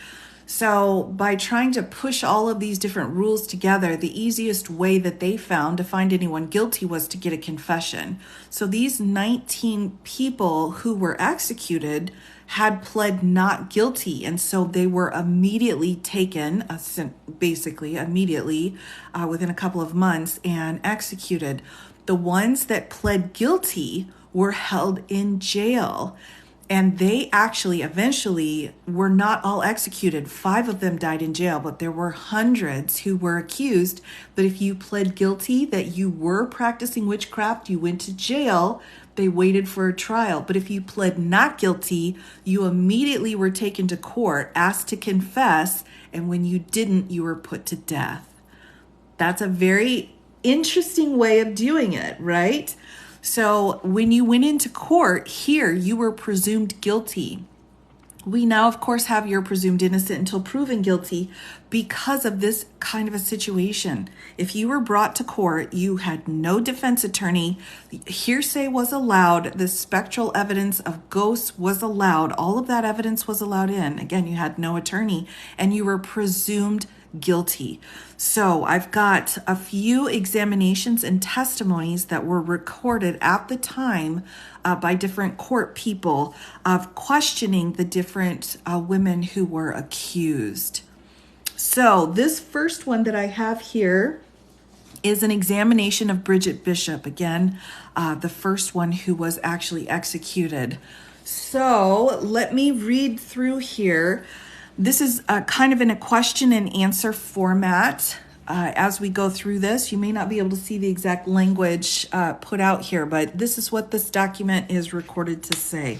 So by trying to push all of these different rules together, the easiest way that they found to find anyone guilty was to get a confession. So these 19 people who were executed had pled not guilty, and so they were immediately taken, basically immediately, within a couple of months, and executed. The ones that pled guilty were held in jail, and they actually eventually were not all executed. 5 of them died in jail, but there were hundreds who were accused that if you pled guilty that you were practicing witchcraft, you went to jail, they waited for a trial. But if you pled not guilty, you immediately were taken to court, asked to confess, and when you didn't, you were put to death. That's a very interesting way of doing it, right? So when you went into court here, you were presumed guilty. We now, of course, have you're presumed innocent until proven guilty because of this kind of a situation. If you were brought to court, you had no defense attorney, hearsay was allowed, the spectral evidence of ghosts was allowed, all of that evidence was allowed in. Again, you had no attorney, and you were presumed guilty. So I've got a few examinations and testimonies that were recorded at the time by different court people of questioning the different women who were accused. So this first one that I have here is an examination of Bridget Bishop. Again, the first one who was actually executed. So let me read through here. This is kind of in a question and answer format. As we go through this, you may not be able to see the exact language put out here, but this is what this document is recorded to say.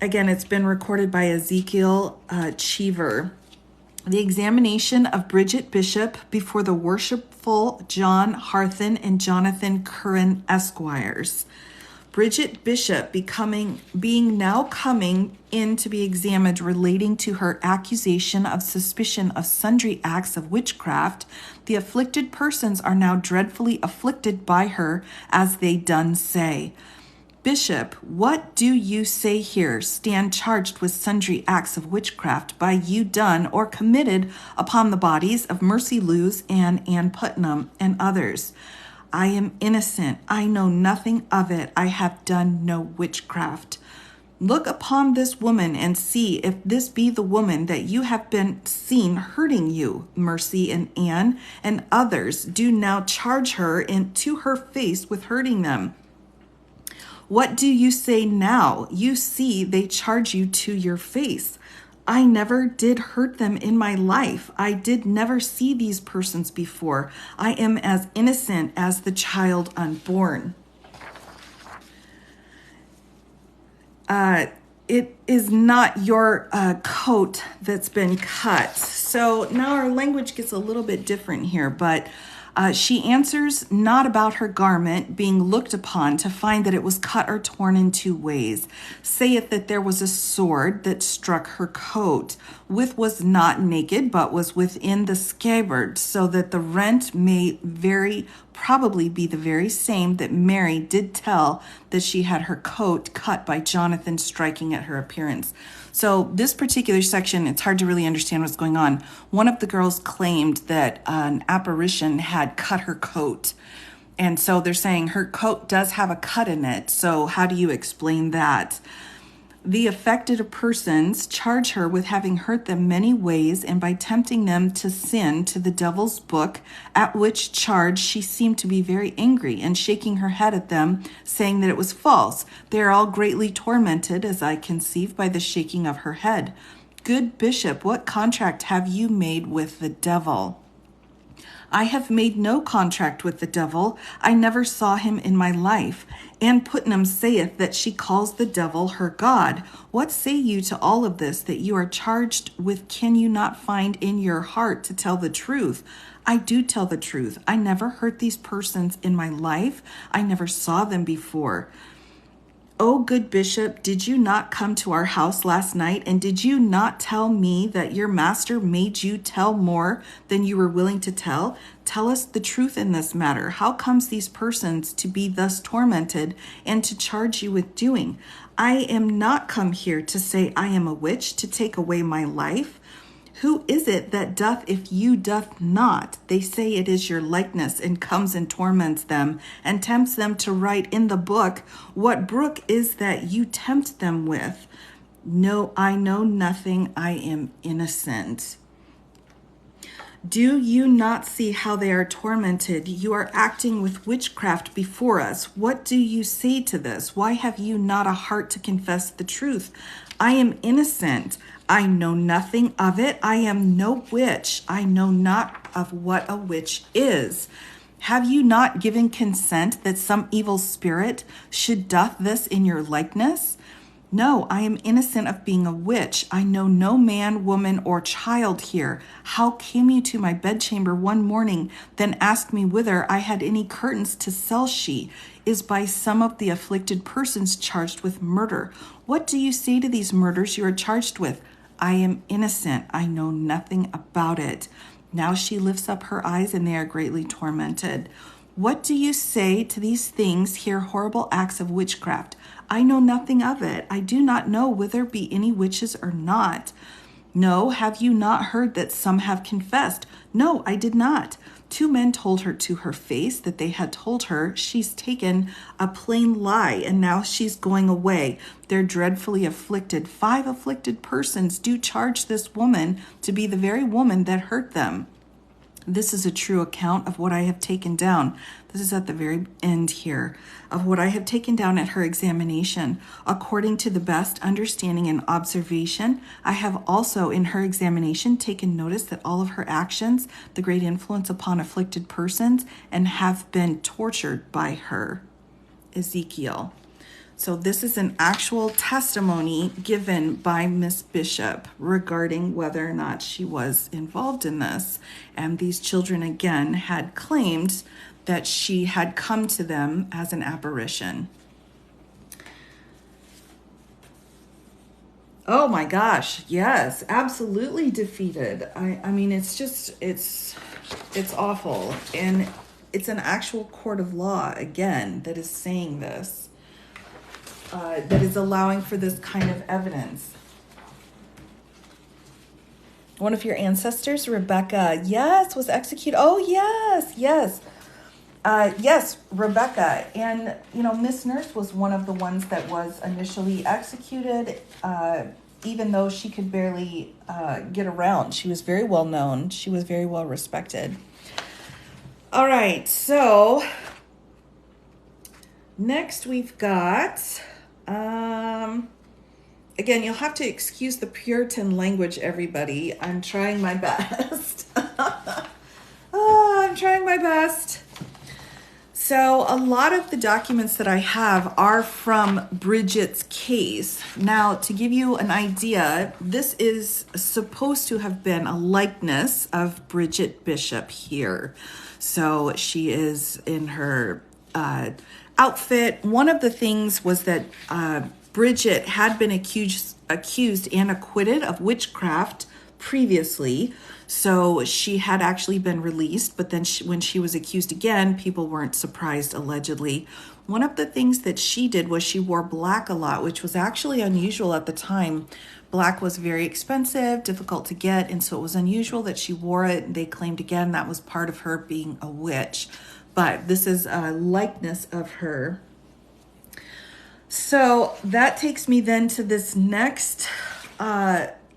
Again, it's been recorded by Ezekiel Cheever. The examination of Bridget Bishop before the worshipful John Harthen and Jonathan Curran Esquires. Bridget Bishop being now coming in to be examined relating to her accusation of suspicion of sundry acts of witchcraft, the afflicted persons are now dreadfully afflicted by her, as they done say. Bishop, what do you say here? Stand charged with sundry acts of witchcraft by you done or committed upon the bodies of Mercy Lewes and Ann Putnam and others. I am innocent. I know nothing of it. I have done no witchcraft. Look upon this woman and see if this be the woman that you have been seen hurting you. Mercy and Anne and others do now charge her to her face with hurting them. What do you say now? You see they charge you to your face. I never did hurt them in my life. I did never see these persons before. I am as innocent as the child unborn. It is not your coat that's been cut. So now our language gets a little bit different here, but she answers not about her garment being looked upon to find that it was cut or torn in two ways. Saith that there was a sword that struck her coat, was not naked, but was within the scabbard, so that the rent may very probably be the very same that Mary did tell that she had her coat cut by Jonathan striking at her appearance. So this particular section, it's hard to really understand what's going on. One of the girls claimed that an apparition had cut her coat. And so they're saying her coat does have a cut in it. So how do you explain that? The affected persons charge her with having hurt them many ways and by tempting them to sin to the devil's book, at which charge she seemed to be very angry and shaking her head at them, saying that it was false. They are all greatly tormented, as I conceive, by the shaking of her head. Good bishop, what contract have you made with the devil? I have made no contract with the devil. I never saw him in my life. Anne Putnam saith that she calls the devil her God. What say you to all of this that you are charged with? Can you not find in your heart to tell the truth? I do tell the truth. I never hurt these persons in my life. I never saw them before. O good bishop, did you not come to our house last night, and did you not tell me that your master made you tell more than you were willing to tell? Tell us the truth in this matter. How comes these persons to be thus tormented and to charge you with doing? I am not come here to say I am a witch, to take away my life. Who is it that doth if you doth not? They say it is your likeness, and comes and torments them, and tempts them to write in the book. What book is that you tempt them with? No, I know nothing. I am innocent. Do you not see how they are tormented? You are acting with witchcraft before us. What do you say to this? Why have you not a heart to confess the truth? I am innocent. I know nothing of it. I am no witch. I know not of what a witch is. Have you not given consent that some evil spirit should doth this in your likeness? No, I am innocent of being a witch. I know no man, woman, or child here. How came you to my bedchamber one morning, then asked me whither I had any curtains to sell? She is by some of the afflicted persons charged with murder. What do you say to these murders you are charged with? I am innocent. I know nothing about it. Now she lifts up her eyes, and they are greatly tormented. What do you say to these things here, horrible acts of witchcraft? I know nothing of it. I do not know whether be any witches or not. No, have you not heard that some have confessed? No, I did not. 2 men told her to her face that they had told her she's taken a plain lie, and now she's going away. They're dreadfully afflicted. 5 afflicted persons do charge this woman to be the very woman that hurt them. This is a true account of what I have taken down. This is at the very end here of what I have taken down at her examination. According to the best understanding and observation, I have also in her examination taken notice that all of her actions, the great influence upon afflicted persons, and have been tortured by her. Ezekiel. So this is an actual testimony given by Miss Bishop regarding whether or not she was involved in this. And these children, again, had claimed that she had come to them as an apparition. Oh my gosh, yes, absolutely defeated. I mean, it's awful. And it's an actual court of law, again, that is saying this. That is allowing for this kind of evidence. One of your ancestors, Rebecca, yes, was executed. Oh, yes. Yes, Rebecca. And, Miss Nurse was one of the ones that was initially executed, even though she could barely get around. She was very well known. She was very well respected. All right, so next we've got, again, you'll have to excuse the Puritan language, everybody. I'm trying my best. I'm trying my best. So a lot of the documents that I have are from Bridget's case. Now, to give you an idea, this is supposed to have been a likeness of Bridget Bishop here. So she is in her outfit. One of the things was that Bridget had been accused and acquitted of witchcraft previously. So she had actually been released, but then when she was accused again, people weren't surprised, allegedly. One of the things that she did was she wore black a lot, which was actually unusual at the time. Black was very expensive, difficult to get, and so it was unusual that she wore it. They claimed again that was part of her being a witch. But this is a likeness of her. So that takes me then to this next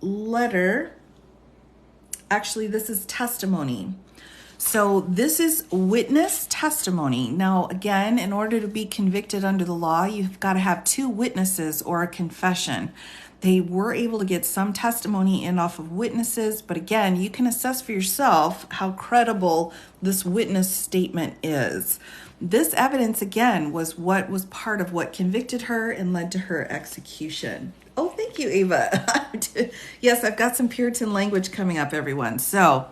letter. Actually, this is testimony. So this is witness testimony. Now, again, in order to be convicted under the law, you've got to have two witnesses or a confession. They were able to get some testimony in off of witnesses, but again, you can assess for yourself how credible this witness statement is. This evidence, again, was what was part of what convicted her and led to her execution. Oh, thank you, Ava. Yes, I've got some Puritan language coming up, everyone. So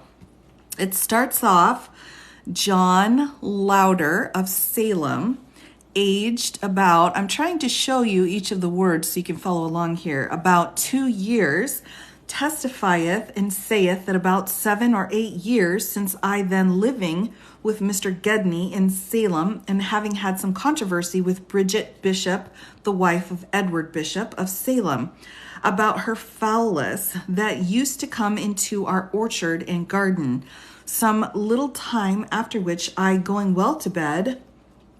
it starts off, John Louder of Salem, aged about, I'm trying to show you each of the words so you can follow along here, about 2 years, testifieth and saith that about 7 or 8 years since I then living with Mr. Gedney in Salem and having had some controversy with Bridget Bishop, the wife of Edward Bishop of Salem, about her foulness that used to come into our orchard and garden, some little time after which I, going well to bed,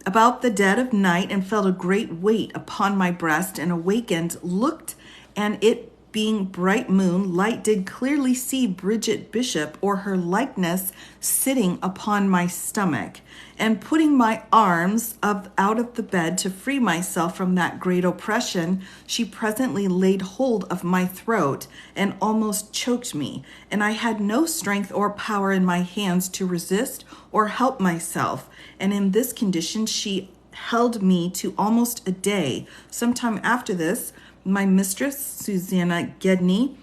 about the dead of night, and felt a great weight upon my breast, and awakened, looked, and it being bright moon, light did clearly see Bridget Bishop, or her likeness, sitting upon my stomach, and putting my arms out of the bed to free myself from that great oppression, she presently laid hold of my throat and almost choked me, and I had no strength or power in my hands to resist or help myself, and in this condition she held me to almost a day. Sometime after this, my mistress, Susanna Gedney,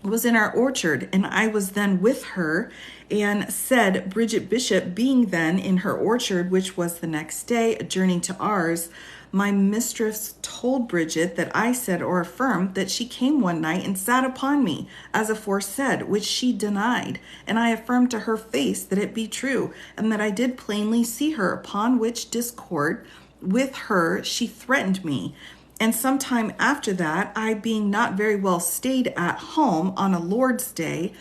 was in our orchard, and I was then with her, and said, Bridget Bishop being then in her orchard, which was the next day, adjourning to ours, my mistress told Bridget that I said or affirmed that she came one night and sat upon me, as aforesaid, which she denied. And I affirmed to her face that it be true, and that I did plainly see her, upon which discord with her she threatened me. And some time after that, I being not very well stayed at home on a Lord's Day,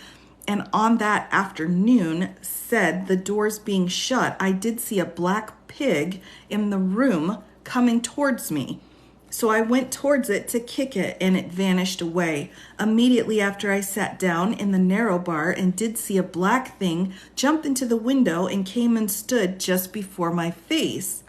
and on that afternoon said, the doors being shut, I did see a black pig in the room coming towards me. So I went towards it to kick it, and it vanished away. Immediately after I sat down in the narrow bar, and did see a black thing jump into the window, and came and stood just before my face.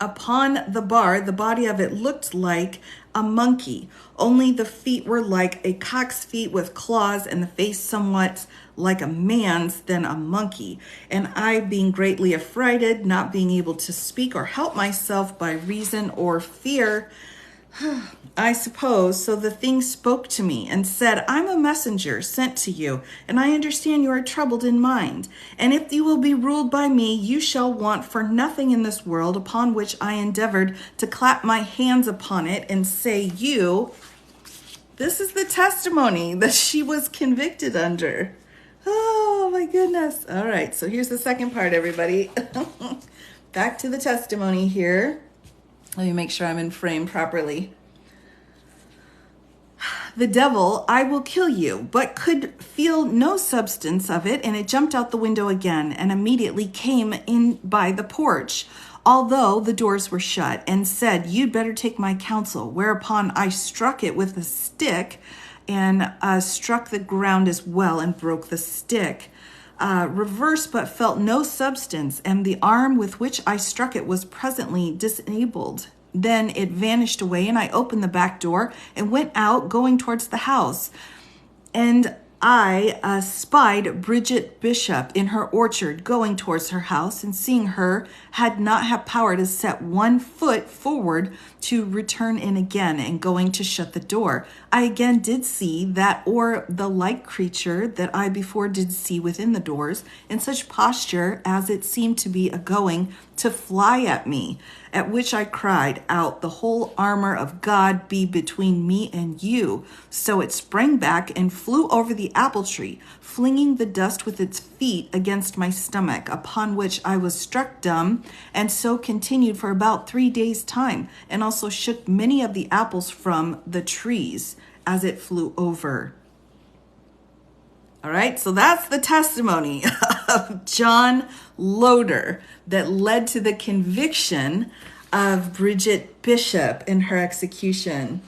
Upon the bar, the body of it looked like a monkey, only the feet were like a cock's feet with claws, and the face somewhat like a man's than a monkey. And I, being greatly affrighted, not being able to speak or help myself by reason or fear, I suppose, so the thing spoke to me and said, I'm a messenger sent to you, and I understand you are troubled in mind. And if you will be ruled by me, you shall want for nothing in this world, upon which I endeavored to clap my hands upon it and say, you, this is the testimony that she was convicted under. Oh my goodness. All right, so here's the second part, everybody. Back to the testimony here. Let me make sure I'm in frame properly. the devil, I will kill you, but could feel no substance of it, and it jumped out the window again, and immediately came in by the porch, although the doors were shut, and said, you'd better take my counsel. Whereupon I struck it with a stick, and struck the ground as well, and broke the stick. Reversed, but felt no substance, and the arm with which I struck it was presently disabled. Then it vanished away, and I opened the back door and went out, going towards the house. And I spied Bridget Bishop in her orchard, going towards her house, and seeing her, had not had power to set 1 foot forward to return in again, and going to shut the door. I again did see that or the like creature that I before did see within the doors, in such posture as it seemed to be a-going to fly at me, at which I cried out, the whole armor of God be between me and you. So it sprang back and flew over the apple tree, flinging the dust with its feet against my stomach, upon which I was struck dumb, and so continued for about 3 days' time, and also shook many of the apples from the trees as it flew over. All right, so that's the testimony of John Loder that led to the conviction of Bridget Bishop in her execution.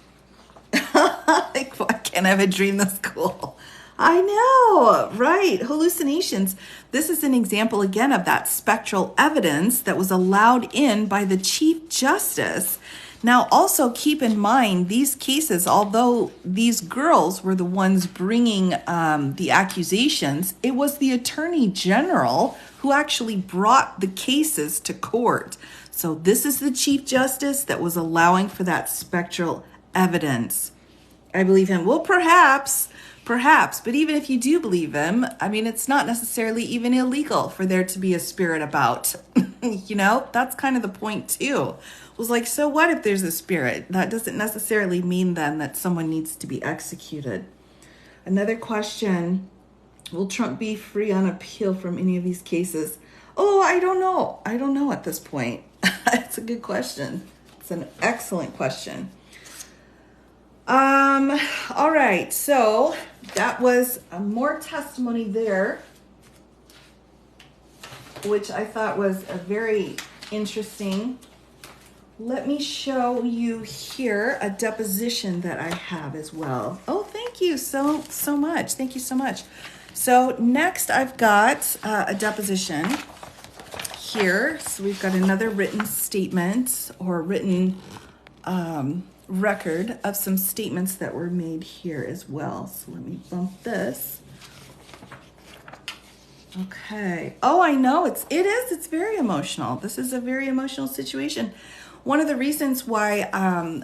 Why can't I have a dream this cool? I know, right? Hallucinations. This is an example again of that spectral evidence that was allowed in by the Chief Justice. Now, also keep in mind these cases, although these girls were the ones bringing the accusations, it was the Attorney General who actually brought the cases to court. So this is the Chief Justice that was allowing for that spectral evidence. I believe him. Well, perhaps, but even if you do believe him, I mean, it's not necessarily even illegal for there to be a spirit about. That's kind of the point too. It was like, so what if there's a spirit? That doesn't necessarily mean then that someone needs to be executed. Another question, will Trump be free on appeal from any of these cases? Oh, I don't know. I don't know at this point. It's a good question. It's an excellent question. All right, so that was more testimony there, which I thought was a very interesting. Let me show you here a deposition that I have as well. Oh, thank you so much. Thank you so much. So next I've got a deposition here. So we've got another written statement or written record of some statements that were made here as well. So let me bump this. Okay. Oh, I know it's it's very emotional. This is a very emotional situation. One of the reasons why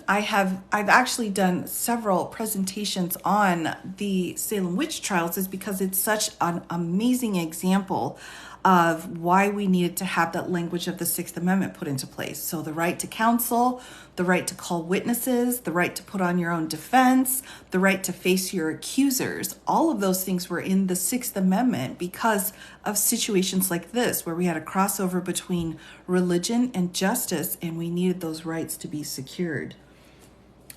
I've actually done several presentations on the Salem witch trials is because it's such an amazing example of why we needed to have that language of the Sixth Amendment put into place. So the right to counsel, the right to call witnesses, the right to put on your own defense, the right to face your accusers, all of those things were in the Sixth Amendment because of situations like this, where we had a crossover between religion and justice, and we needed those rights to be secured.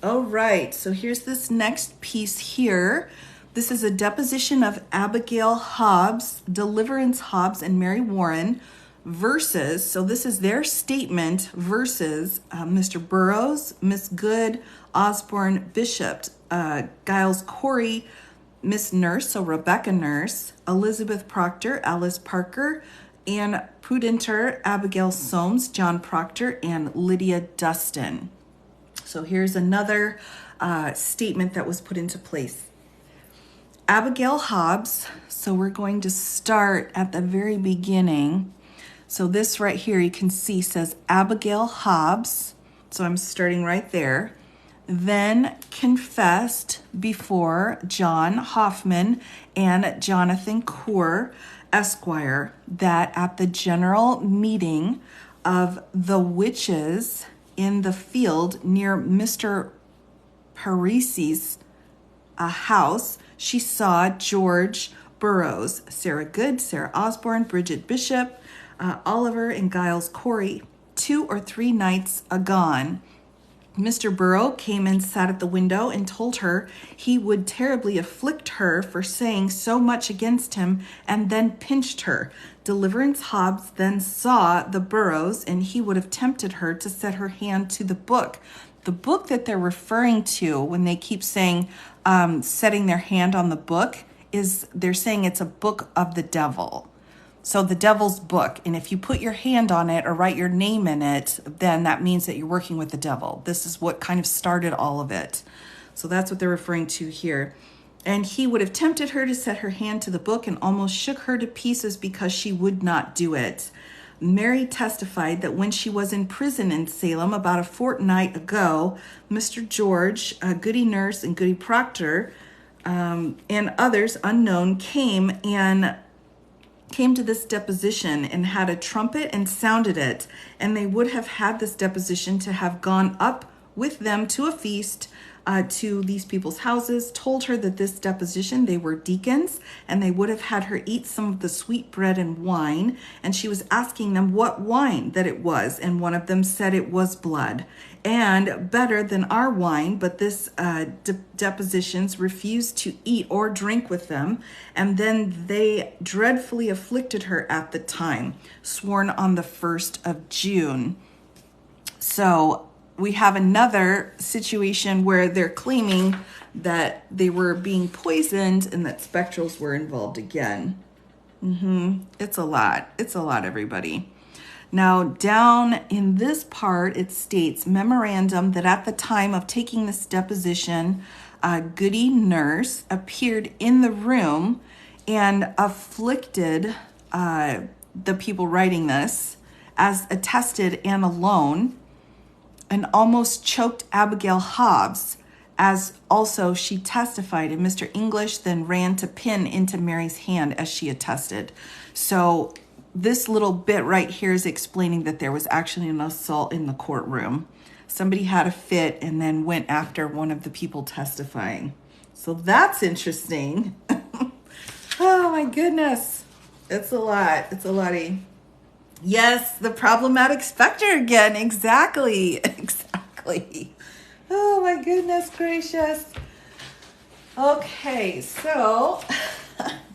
All right, so here's this next piece here. This is a deposition of Abigail Hobbs, Deliverance Hobbs, and Mary Warren versus, so this is their statement versus Mr. Burroughs, Miss Good, Osborne, Bishop, Giles Corey, Miss Nurse, so Rebecca Nurse, Elizabeth Proctor, Alice Parker, Ann Prudenter, Abigail Soames, John Proctor, and Lydia Dustin. So here's another statement that was put into place. Abigail Hobbs, so we're going to start at the very beginning. So this right here, you can see says Abigail Hobbs. So I'm starting right there. Then confessed before John Hoffman and Jonathan Coeur, Esquire, that at the general meeting of the witches in the field near Mr. Parisi's house, she saw George Burroughs, Sarah Good, Sarah Osborne, Bridget Bishop, Oliver, and Giles Corey 2 or 3 nights agone. Mr. Burrow came and sat at the window and told her he would terribly afflict her for saying so much against him, and then pinched her. Deliverance Hobbs then saw the Burrows, and he would have tempted her to set her hand to the book. The book that they're referring to when they keep saying setting their hand on the book is they're saying it's a book of the devil. So the devil's book, and if you put your hand on it or write your name in it, then that means that you're working with the devil. This is what kind of started all of it. So that's what they're referring to here. And he would have tempted her to set her hand to the book and almost shook her to pieces because she would not do it. Mary testified that when she was in prison in Salem about a fortnight ago, Mr. George, Goody Nurse, and Goody Proctor, and others unknown came to this deposition and had a trumpet and sounded it, and they would have had this deposition to have gone up with them to a feast to these people's houses, told her that this deposition, they were deacons, and they would have had her eat some of the sweet bread and wine, and she was asking them what wine that it was, and one of them said it was blood, and better than our wine, but this depositions refused to eat or drink with them, and then they dreadfully afflicted her at the time, sworn on the 1st of June. So we have another situation where they're claiming that they were being poisoned and that spectrals were involved again. It's a lot. It's a lot, everybody. Now, down in this part, it states, memorandum, that at the time of taking this deposition, Goody Nurse appeared in the room and afflicted the people writing this, as attested and alone, and almost choked Abigail Hobbs, as also she testified. And Mr. English then ran to pin into Mary's hand as she attested. So this little bit right here is explaining that there was actually an assault in the courtroom. Somebody had a fit and then went after one of the people testifying. So that's interesting. Oh my goodness. It's a lot. It's a lotty. Yes, the problematic specter again. Exactly. Exactly. Oh my goodness gracious. Okay, so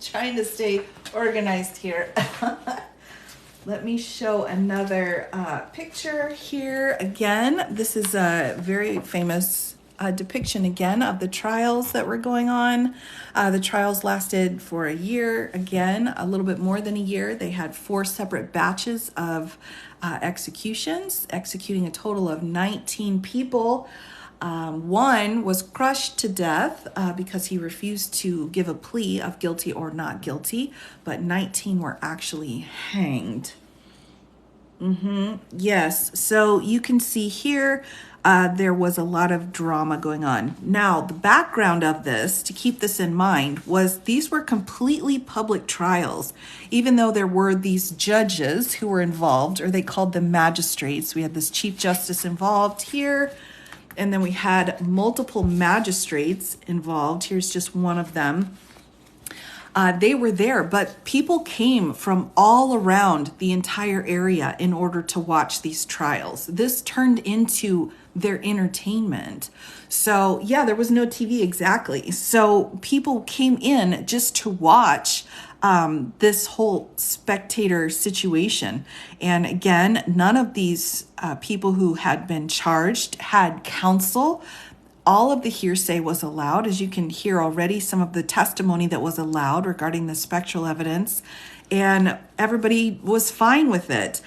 trying to stay organized here. Let me show another picture here. Again, this is a very famous depiction again of the trials that were going on. The trials lasted for a year, again, a little bit more than a year. They had 4 separate batches of executions, executing a total of 19 people. One was crushed to death because he refused to give a plea of guilty or not guilty, but 19 were actually hanged. Yes, so you can see here there was a lot of drama going on. Now, the background of this, to keep this in mind, was these were completely public trials. Even though there were these judges who were involved, or they called them magistrates. We had this Chief Justice involved here, and then we had multiple magistrates involved. Here's just one of them. They were there, but people came from all around the entire area in order to watch these trials. This turned into their entertainment. So yeah, there was no TV exactly. So people came in just to watch this whole spectator situation. And again, none of these people who had been charged had counsel. All of the hearsay was allowed, as you can hear already, some of the testimony that was allowed regarding the spectral evidence, and everybody was fine with it.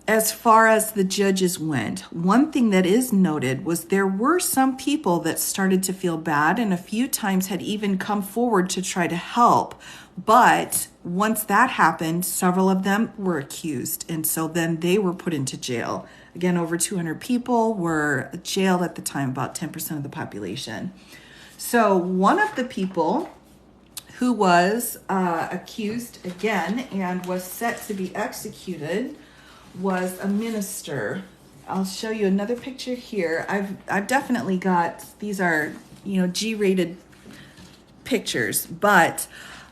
As far as the judges went, one thing that is noted was there were some people that started to feel bad and a few times had even come forward to try to help. But once that happened, several of them were accused, and so then they were put into jail. Again, over 200 people were jailed at the time, about 10% of the population. So one of the people who was accused again and was set to be executed was a minister. I'll show you another picture here. I've definitely got, these are, G-rated pictures, but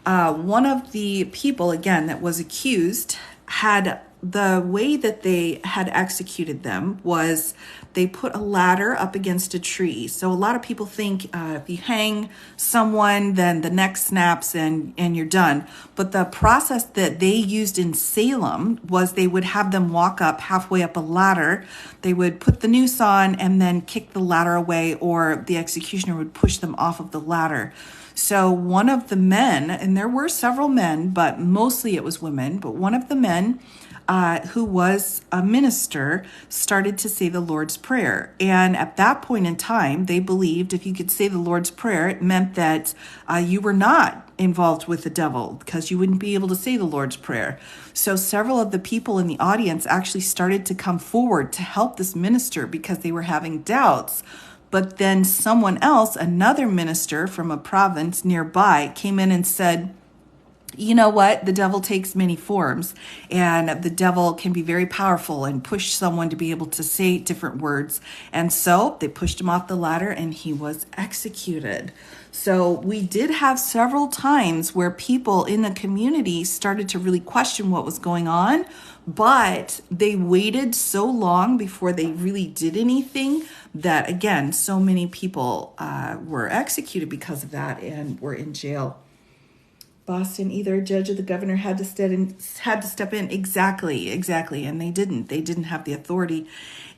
one of the people, again, that was accused had the way that they had executed them was they put a ladder up against a tree. So a lot of people think if you hang someone, then the neck snaps and you're done. But the process that they used in Salem was they would have them walk up halfway up a ladder. They would put the noose on and then kick the ladder away, or the executioner would push them off of the ladder. So one of the men, and there were several men, but mostly it was women, but one of the men who was a minister started to say the Lord's Prayer. And at that point in time, they believed if you could say the Lord's Prayer, it meant that you were not involved with the devil, because you wouldn't be able to say the Lord's Prayer. So several of the people in the audience actually started to come forward to help this minister because they were having doubts. But then someone else, another minister from a province nearby, came in and said, you know what? The devil takes many forms, and the devil can be very powerful and push someone to be able to say different words. And so they pushed him off the ladder and he was executed. So we did have several times where people in the community started to really question what was going on, but they waited so long before they really did anything that, again, so many people were executed because of that and were in jail. Boston, either a judge or the governor had to step in. Exactly. And they didn't. They didn't have the authority.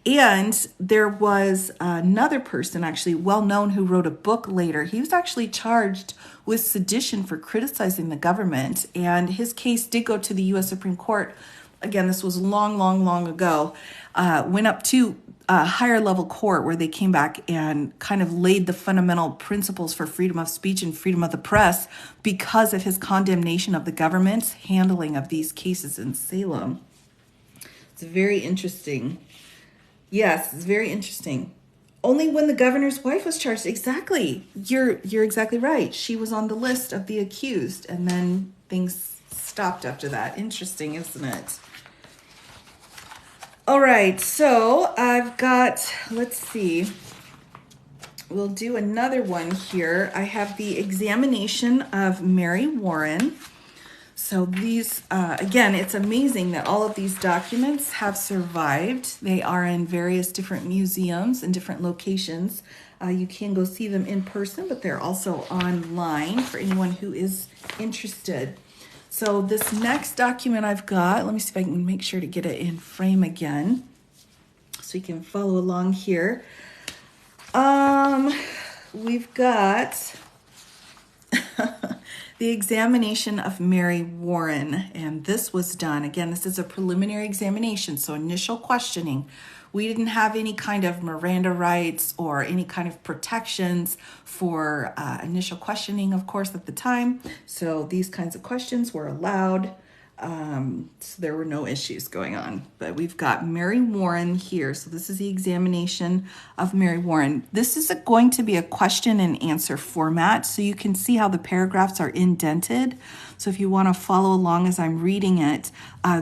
And there was another person, actually well known, who wrote a book later. He was actually charged with sedition for criticizing the government, and his case did go to the U.S. Supreme Court. Again, this was long ago. Went up to a higher level court where they came back and kind of laid the fundamental principles for freedom of speech and freedom of the press because of his condemnation of the government's handling of these cases in Salem. It's very interesting. Yes, it's very interesting. Only when the governor's wife was charged. Exactly. You're exactly right. She was on the list of the accused, and then things stopped after that. Interesting, isn't it? All right, so I've got, let's see, we'll do another one here. I have the examination of Mary Warren. So these, again, it's amazing that all of these documents have survived. They are in various different museums and different locations. You can go see them in person, but they're also online for anyone who is interested. So this next document I've got, let me see if I can make sure to get it in frame again so you can follow along here. We've got the examination of Mary Warren, and this was done. Again, this is a preliminary examination, so initial questioning. We didn't have any kind of Miranda rights or any kind of protections for initial questioning, of course, at the time. So these kinds of questions were allowed. So there were no issues going on. But we've got Mary Warren here. So this is the examination of Mary Warren. This is going to be a question and answer format. So you can see how the paragraphs are indented. So if you want to follow along as I'm reading it,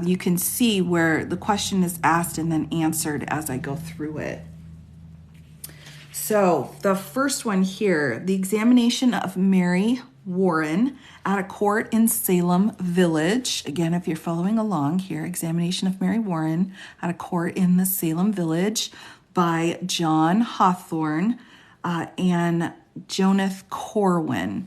you can see where the question is asked and then answered as I go through it. So the first one here, the examination of Mary Warren at a court in Salem Village. Again, if you're following along here, examination of Mary Warren at a court in the Salem Village by John Hawthorne and Jonath Corwin.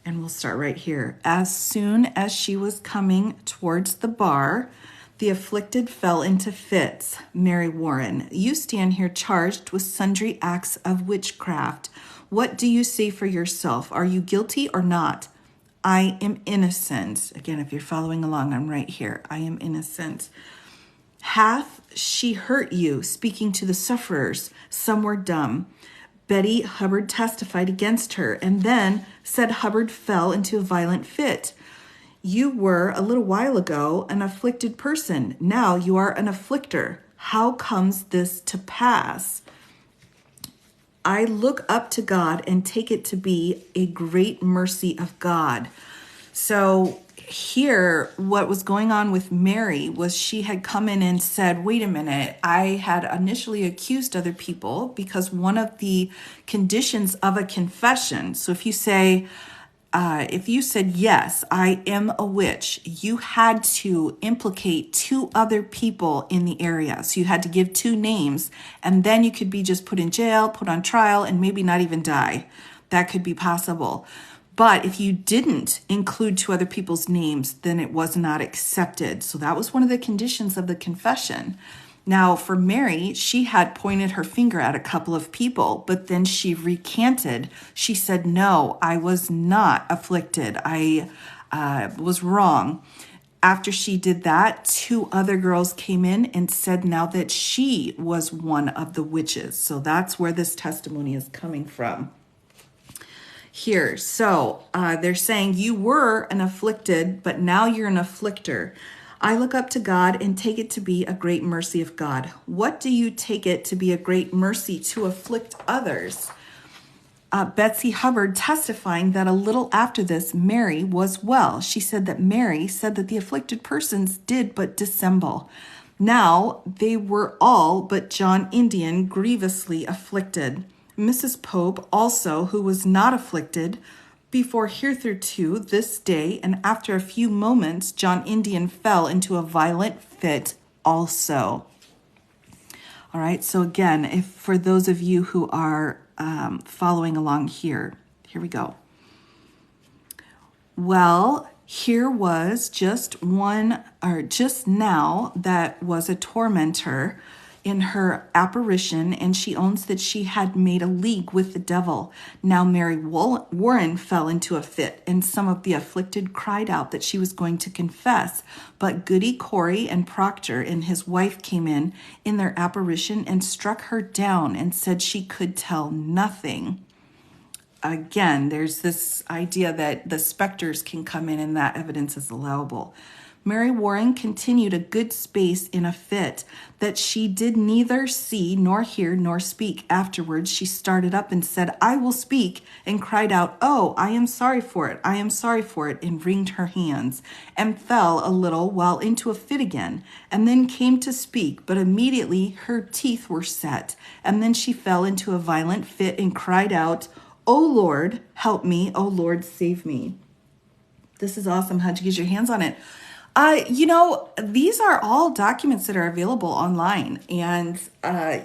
And we'll start right here. As soon as she was coming towards the bar, the afflicted fell into fits. Mary Warren, you stand here charged with sundry acts of witchcraft. What do you say for yourself? Are you guilty or not? I am innocent. Again, if you're following along, I'm right here. I am innocent. Hath she hurt you? Speaking to the sufferers, some were dumb. Betty Hubbard testified against her, and then said Hubbard fell into a violent fit. You were, a little while ago, an afflicted person. Now you are an afflictor. How comes this to pass? I look up to God and take it to be a great mercy of God. So here, what was going on with Mary was she had come in and said, wait a minute, I had initially accused other people because one of the conditions of a confession, so if you say, if you said, yes, I am a witch, you had to implicate two other people in the area. So you had to give two names, and then you could be just put in jail, put on trial, and maybe not even die. That could be possible. But if you didn't include two other people's names, then it was not accepted. So that was one of the conditions of the confession. Now, for Mary, she had pointed her finger at a couple of people, but then she recanted. She said, no, I was not afflicted. I was wrong. After she did that, two other girls came in and said now that she was one of the witches. So that's where this testimony is coming from. Here, so they're saying you were an afflicted, but now you're an afflictor. I look up to God and take it to be a great mercy of God. What do you take it to be a great mercy to afflict others? Betsy Hubbard testifying that a little after this, Mary was well. She said that Mary said that the afflicted persons did but dissemble. Now they were all but John Indian grievously afflicted. Mrs. Pope also, who was not afflicted, before hitherto this day, and after a few moments, John Indian fell into a violent fit also. All right, so again, if for those of you who are following along here we go. Well, here was just now that was a tormentor in her apparition, and she owns that she had made a league with the devil. Now Mary Warren fell into a fit, and some of the afflicted cried out that she was going to confess. But Goody Corey and Proctor and his wife came in their apparition and struck her down and said she could tell nothing. Again, there's this idea that the specters can come in and that evidence is allowable. Mary Warren continued a good space in a fit, that she did neither see nor hear nor speak. Afterwards she started up and said, I will speak, and cried out, oh, I am sorry for it, I am sorry for it, and wringed her hands, and fell a little while into a fit again, and then came to speak, but immediately her teeth were set, and then she fell into a violent fit and cried out, O Lord, help me, O Lord, save me. This is awesome. How'd you get your hands on it? These are all documents that are available online. And, I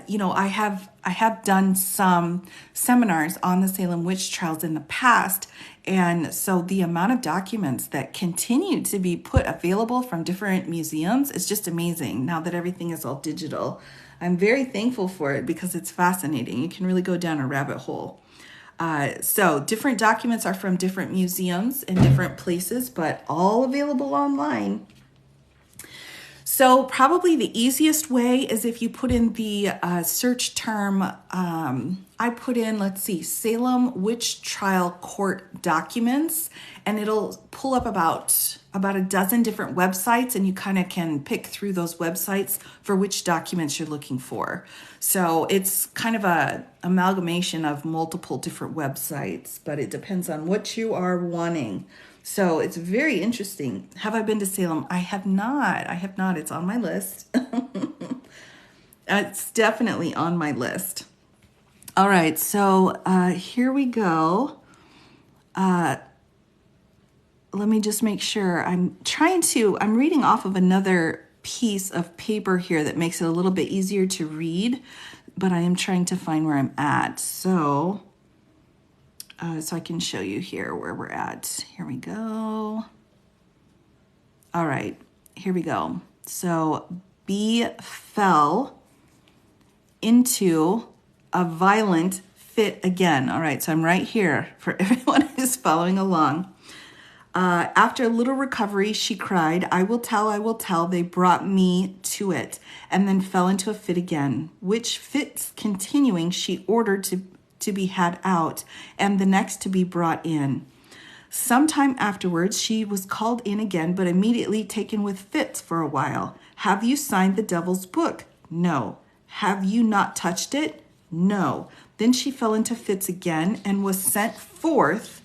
have done some seminars on the Salem witch trials in the past. And so the amount of documents that continue to be put available from different museums is just amazing now that everything is all digital. I'm very thankful for it because it's fascinating. You can really go down a rabbit hole. So different documents are from different museums in different places, but all available online. So probably the easiest way is if you put in the search term, I put in, Salem Witch Trial Court documents, and it'll pull up about a dozen different websites, and you kind of can pick through those websites for which documents you're looking for. So it's kind of a amalgamation of multiple different websites, but it depends on what you are wanting. So it's very interesting. Have I been to Salem? I have not. It's on my list. It's definitely on my list. All right, so here we go. Let me just make sure. I'm reading off of another piece of paper here that makes it a little bit easier to read, but I am trying to find where I'm at. So I can show you here where we're at. Here we go. All right, here we go. So B fell into a violent fit again. All right, so I'm right here for everyone who's following along. After a little recovery, she cried, I will tell, they brought me to it, and then fell into a fit again, which fits continuing, she ordered to be had out, and the next to be brought in. Sometime afterwards, she was called in again, but immediately taken with fits for a while. Have you signed the devil's book? No. Have you not touched it? No. Then she fell into fits again and was sent forth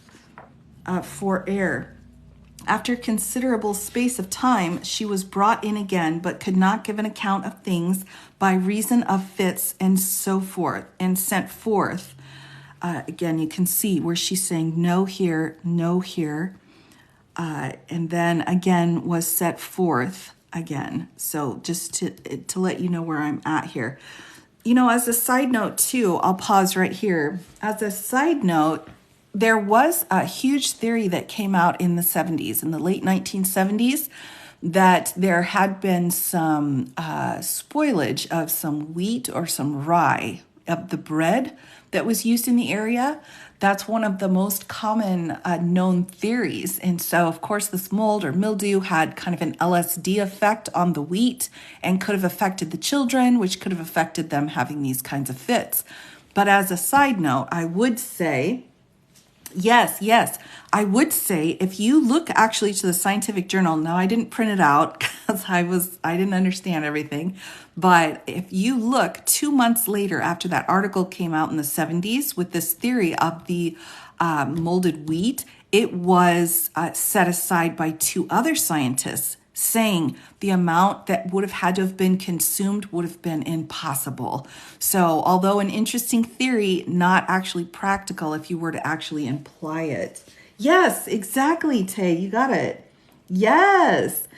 for air. After considerable space of time, she was brought in again, but could not give an account of things by reason of fits and so forth, and sent forth. again, you can see where she's saying no here, no here. And then again was set forth again. So just to let you know where I'm at here. As a side note too, I'll pause right here. As a side note, there was a huge theory that came out in the 70s, in the late 1970s, that there had been some spoilage of some wheat or some rye of the bread that was used in the area. That's one of the most common known theories. And so, of course, this mold or mildew had kind of an LSD effect on the wheat and could have affected the children, which could have affected them having these kinds of fits. But as a side note, I would say, yes. I would say if you look actually to the scientific journal, now I didn't print it out because I didn't understand everything. But if you look 2 months later after that article came out in the 70s with this theory of the molded wheat, it was set aside by 2 other scientists saying the amount that would have had to have been consumed would have been impossible. So although an interesting theory, not actually practical if you were to actually imply it. Yes, exactly, Tay, you got it. Yes.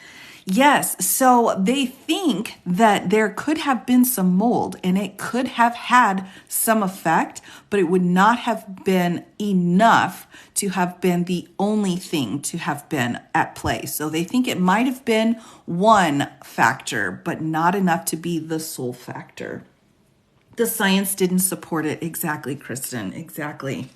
So they think that there could have been some mold and it could have had some effect, but it would not have been enough to have been the only thing to have been at play. So they think it might have been one factor, but not enough to be the sole factor. The science didn't support it. Exactly, Kristen. Exactly.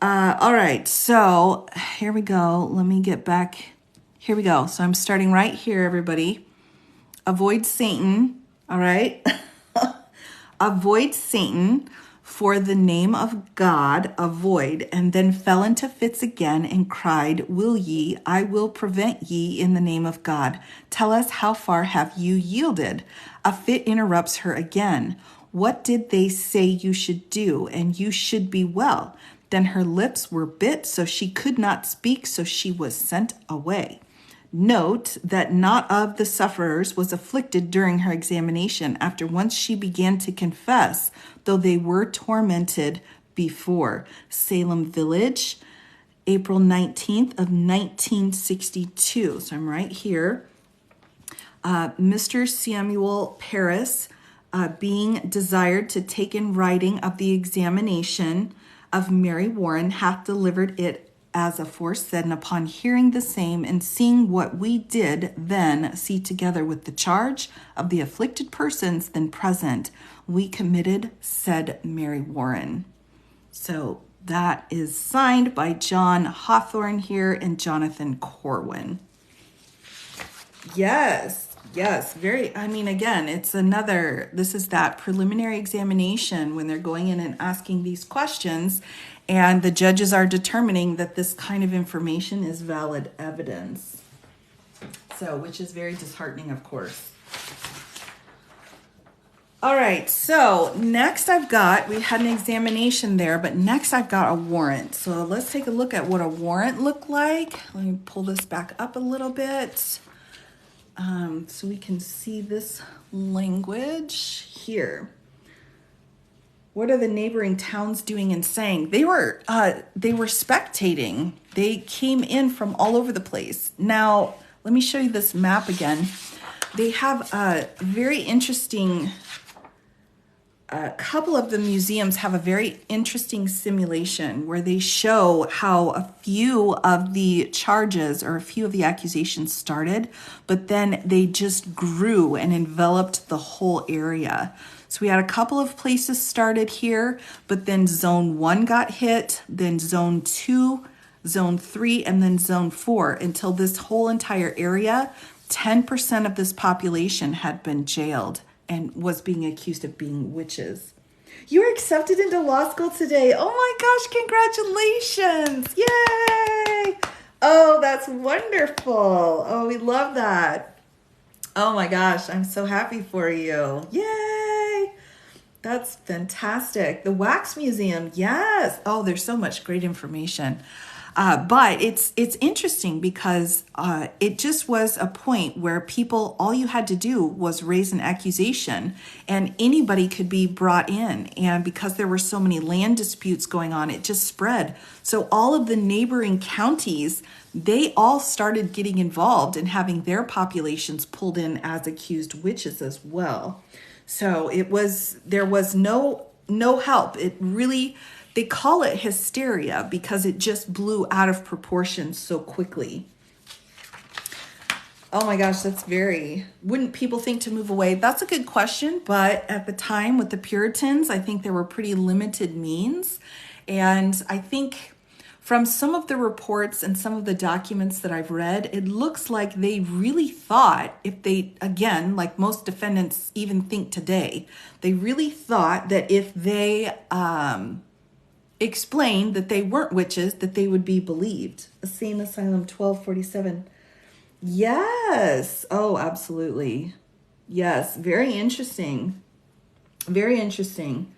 All right. So here we go. Let me get back. Here we go. So I'm starting right here, everybody. Avoid Satan. All right. Avoid Satan for the name of God. Avoid. And then fell into fits again and cried, will ye? I will prevent ye in the name of God. Tell us, how far have you yielded? A fit interrupts her again. What did they say you should do? And you should be well. Then her lips were bit, so she could not speak, so she was sent away. Note that not of the sufferers was afflicted during her examination after once she began to confess, though they were tormented before. Salem Village, April 19th of 1962. So I'm right here. Mr. Samuel Paris, being desired to take in writing of the examination of Mary Warren, hath delivered it as aforesaid, and upon hearing the same and seeing what we did then see together with the charge of the afflicted persons then present, we committed said Mary Warren. So that is signed by John Hawthorne here and Jonathan Corwin. Yes, again, this is that preliminary examination when they're going in and asking these questions, and the judges are determining that this kind of information is valid evidence. So, which is very disheartening, of course. All right, so next we had an examination there, but next I've got a warrant. So let's take a look at what a warrant looked like. Let me pull this back up a little bit. So we can see this language here. What are the neighboring towns doing and saying? They were spectating. They came in from all over the place. Now, let me show you this map again. They have a very interesting, a couple of the museums have a very interesting simulation where they show how a few of the charges or a few of the accusations started, but then they just grew and enveloped the whole area. So we had a couple of places started here, but then zone 1 got hit, then zone 2, zone 3, and then zone 4 until this whole entire area, 10% of this population had been jailed and was being accused of being witches. You were accepted into law school today. Oh my gosh, congratulations. Yay. Oh, that's wonderful. Oh, we love that. Oh my gosh, I'm so happy for you. Yay. That's fantastic. The Wax Museum, yes. Oh, there's so much great information. But it's interesting because it just was a point where people, all you had to do was raise an accusation and anybody could be brought in. And because there were so many land disputes going on, it just spread. So all of the neighboring counties, they all started getting involved and having their populations pulled in as accused witches as well. So there was no help. It really, they call it hysteria because it just blew out of proportion so quickly. Oh my gosh, wouldn't people think to move away? That's a good question, but at the time with the Puritans, I think there were pretty limited means. And I think from some of the reports and some of the documents that I've read, it looks like they really thought, if they, again, like most defendants even think today, they really thought that if they explained that they weren't witches, that they would be believed. Salem, 1247. Yes. Oh, absolutely. Yes. Very interesting. Very interesting.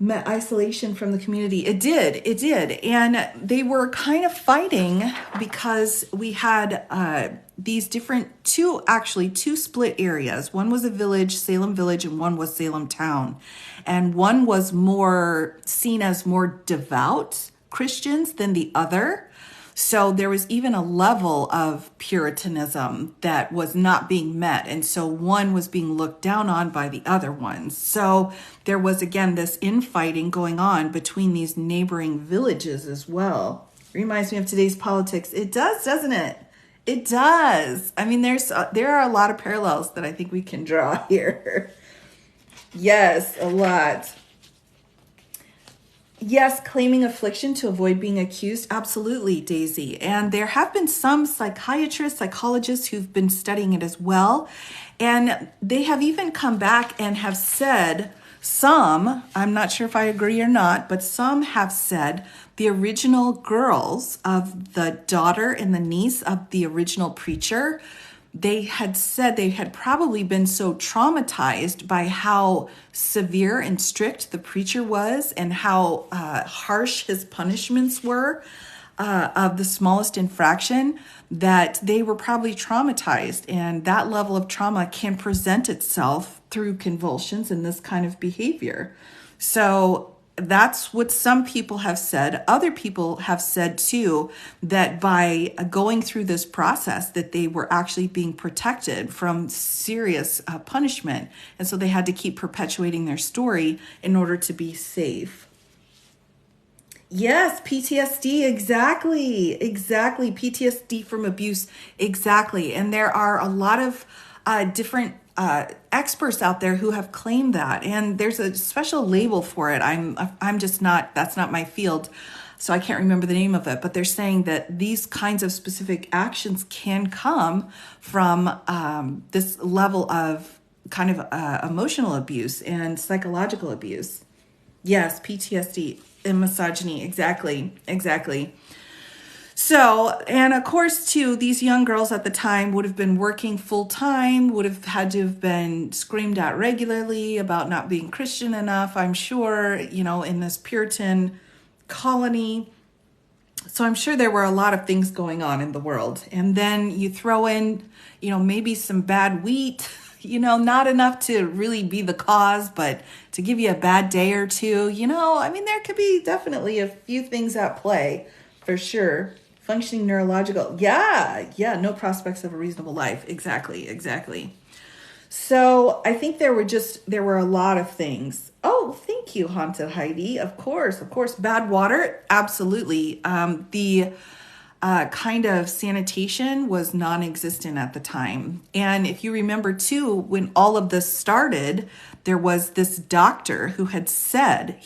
Isolation from the community. It did. And they were kind of fighting because we had these two split areas. One was a village, Salem village, and one was Salem town. And one was more seen as more devout Christians than the other. So there was even a level of Puritanism that was not being met. And so one was being looked down on by the other ones. So there was, again, this infighting going on between these neighboring villages as well. Reminds me of today's politics. It does, doesn't it? It does. I mean, there are a lot of parallels that I think we can draw here. Yes, a lot. Yes, claiming affliction to avoid being accused. Absolutely, Daisy. And there have been some psychiatrists, psychologists who've been studying it as well. And they have even come back and have said, I'm not sure if I agree or not, but some have said the original girls of the daughter and the niece of the original preacher, they had said they had probably been so traumatized by how severe and strict the preacher was and how harsh his punishments were of the smallest infraction, that they were probably traumatized. And that level of trauma can present itself through convulsions and this kind of behavior. So that's what some people have said. Other people have said too that by going through this process that they were actually being protected from serious punishment, and so they had to keep perpetuating their story in order to be safe. Yes, PTSD, exactly. PTSD from abuse, exactly. And there are a lot of different experts out there who have claimed that, and there's a special label for it. I'm just not, that's not my field, so I can't remember the name of it, but they're saying that these kinds of specific actions can come from this level of kind of emotional abuse and psychological abuse. Yes, PTSD and misogyny, exactly. So, and of course, too, these young girls at the time would have been working full time, would have had to have been screamed at regularly about not being Christian enough, I'm sure, in this Puritan colony. So I'm sure there were a lot of things going on in the world. And then you throw in, maybe some bad wheat, not enough to really be the cause, but to give you a bad day or two, there could be definitely a few things at play for sure. Functioning neurological. Yeah. No prospects of a reasonable life. Exactly. So I think there were a lot of things. Oh, thank you, Haunted Heidi. Of course. Bad water. Absolutely. The kind of sanitation was non-existent at the time. And if you remember too, when all of this started, there was this doctor who had said,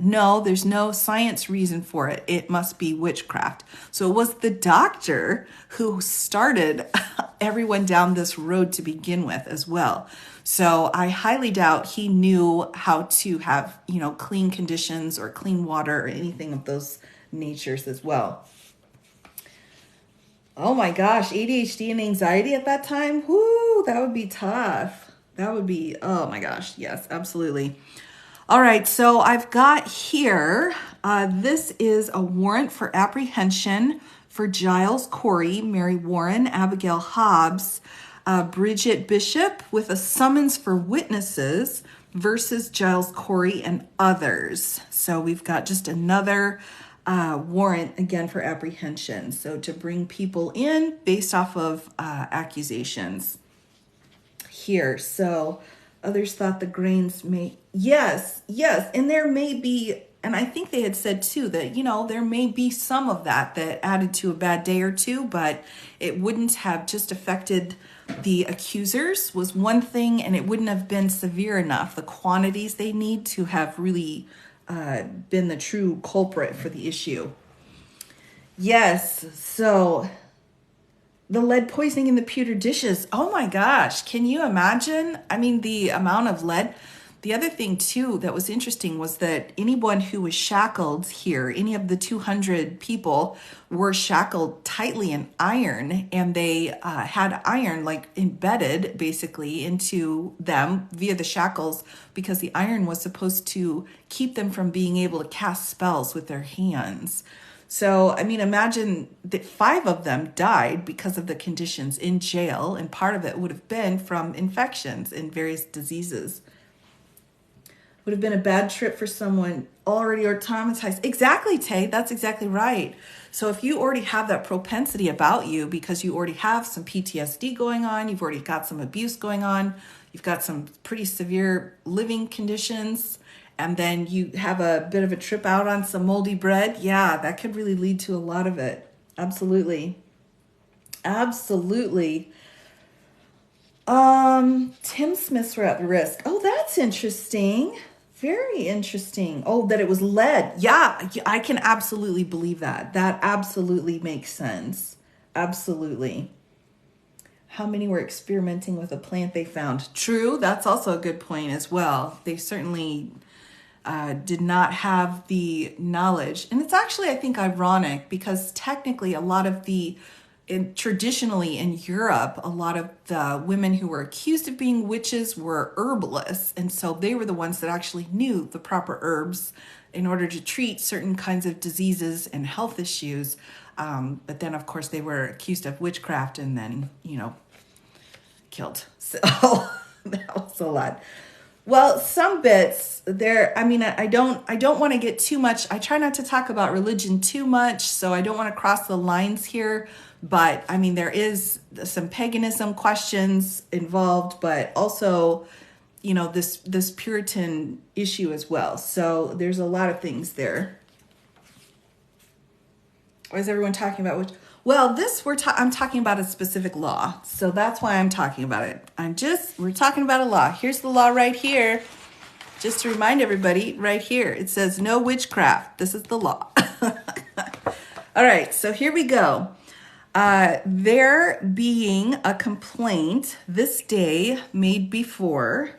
no, there's no science reason for it. It must be witchcraft. So it was the doctor who started everyone down this road to begin with as well. So I highly doubt he knew how to have, clean conditions or clean water or anything of those natures as well. Oh my gosh, ADHD and anxiety at that time? Whoo, that would be tough. That would be, oh my gosh, yes, absolutely. All right, so I've got here, this is a warrant for apprehension for Giles Corey, Mary Warren, Abigail Hobbs, Bridget Bishop, with a summons for witnesses versus Giles Corey and others. So we've got just another warrant again for apprehension. So to bring people in based off of accusations here. So others thought the grains may, yes, and there may be, and I think they had said too that, there may be some of that added to a bad day or two, but it wouldn't have just affected the accusers was one thing, and it wouldn't have been severe enough. The quantities they need to have really been the true culprit for the issue. Yes, so the lead poisoning in the pewter dishes. Oh my gosh, can you imagine? I mean, the amount of lead. The other thing too that was interesting was that anyone who was shackled here, any of the 200 people were shackled tightly in iron, and they had iron like embedded basically into them via the shackles, because the iron was supposed to keep them from being able to cast spells with their hands. So, I mean, imagine that 5 of them died because of the conditions in jail, and part of it would have been from infections and various diseases. Would have been a bad trip for someone already traumatized. Exactly, Tay. That's exactly right. So if you already have that propensity about you because you already have some PTSD going on, you've already got some abuse going on, you've got some pretty severe living conditions, and then you have a bit of a trip out on some moldy bread, yeah, that could really lead to a lot of it. Absolutely. Absolutely. Tim Smiths were at risk. Oh, that's interesting. Very interesting. Oh, that it was lead. Yeah, I can absolutely believe that. That absolutely makes sense. Absolutely. How many were experimenting with a plant they found? True, that's also a good point as well. They certainly did not have the knowledge. And it's actually, I think, ironic because technically a lot of traditionally in Europe, a lot of the women who were accused of being witches were herbalists. And so they were the ones that actually knew the proper herbs in order to treat certain kinds of diseases and health issues. But then, of course, they were accused of witchcraft and then, killed. So that was a lot. Well, some bits there, I mean, I don't want to get too much. I try not to talk about religion too much, so I don't want to cross the lines here. But I mean, there is some paganism questions involved, but also, this Puritan issue as well. So there's a lot of things there. What is everyone talking about? Well, I'm talking about a specific law. So that's why I'm talking about it. We're talking about a law. Here's the law right here. Just to remind everybody, right here, it says no witchcraft. This is the law. All right, so here we go. There being a complaint this day made before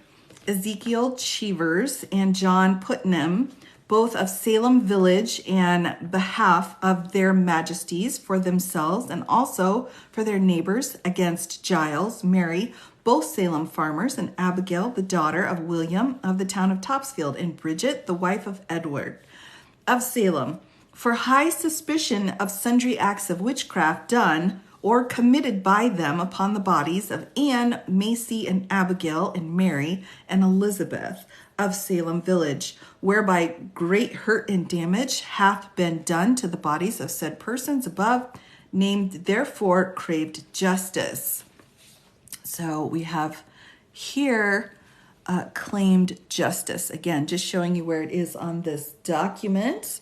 Ezekiel Cheevers and John Putnam, both of Salem village, and behalf of their majesties for themselves and also for their neighbors, against Giles, Mary, both Salem farmers, and Abigail, the daughter of William of the town of Topsfield, and Bridget, the wife of Edward of Salem, for high suspicion of sundry acts of witchcraft done or committed by them upon the bodies of Anne, Macy, and Abigail, and Mary, and Elizabeth of Salem village, whereby great hurt and damage hath been done to the bodies of said persons above named, therefore craved justice. So we have here claimed justice. Again, just showing you where it is on this document.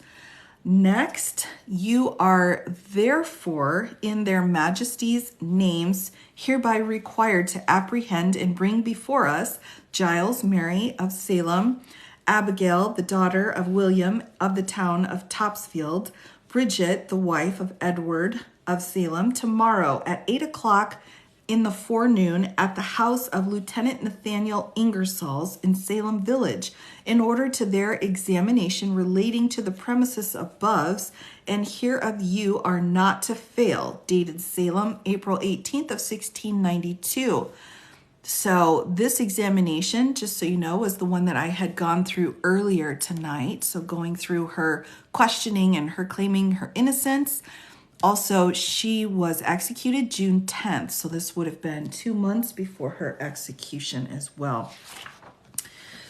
Next, you are therefore in their majesties' names hereby required to apprehend and bring before us Giles, Mary of Salem, Abigail, the daughter of William of the town of Topsfield, Bridget, the wife of Edward of Salem, tomorrow at 8 o'clock in the forenoon at the house of Lieutenant Nathaniel Ingersolls in Salem village, in order to their examination relating to the premises above, and hereof you are not to fail. Dated Salem, April 18th of 1692. So this examination, just so you know, was the one that I had gone through earlier tonight. So going through her questioning and her claiming her innocence. Also, she was executed June 10th. So this would have been 2 months before her execution as well.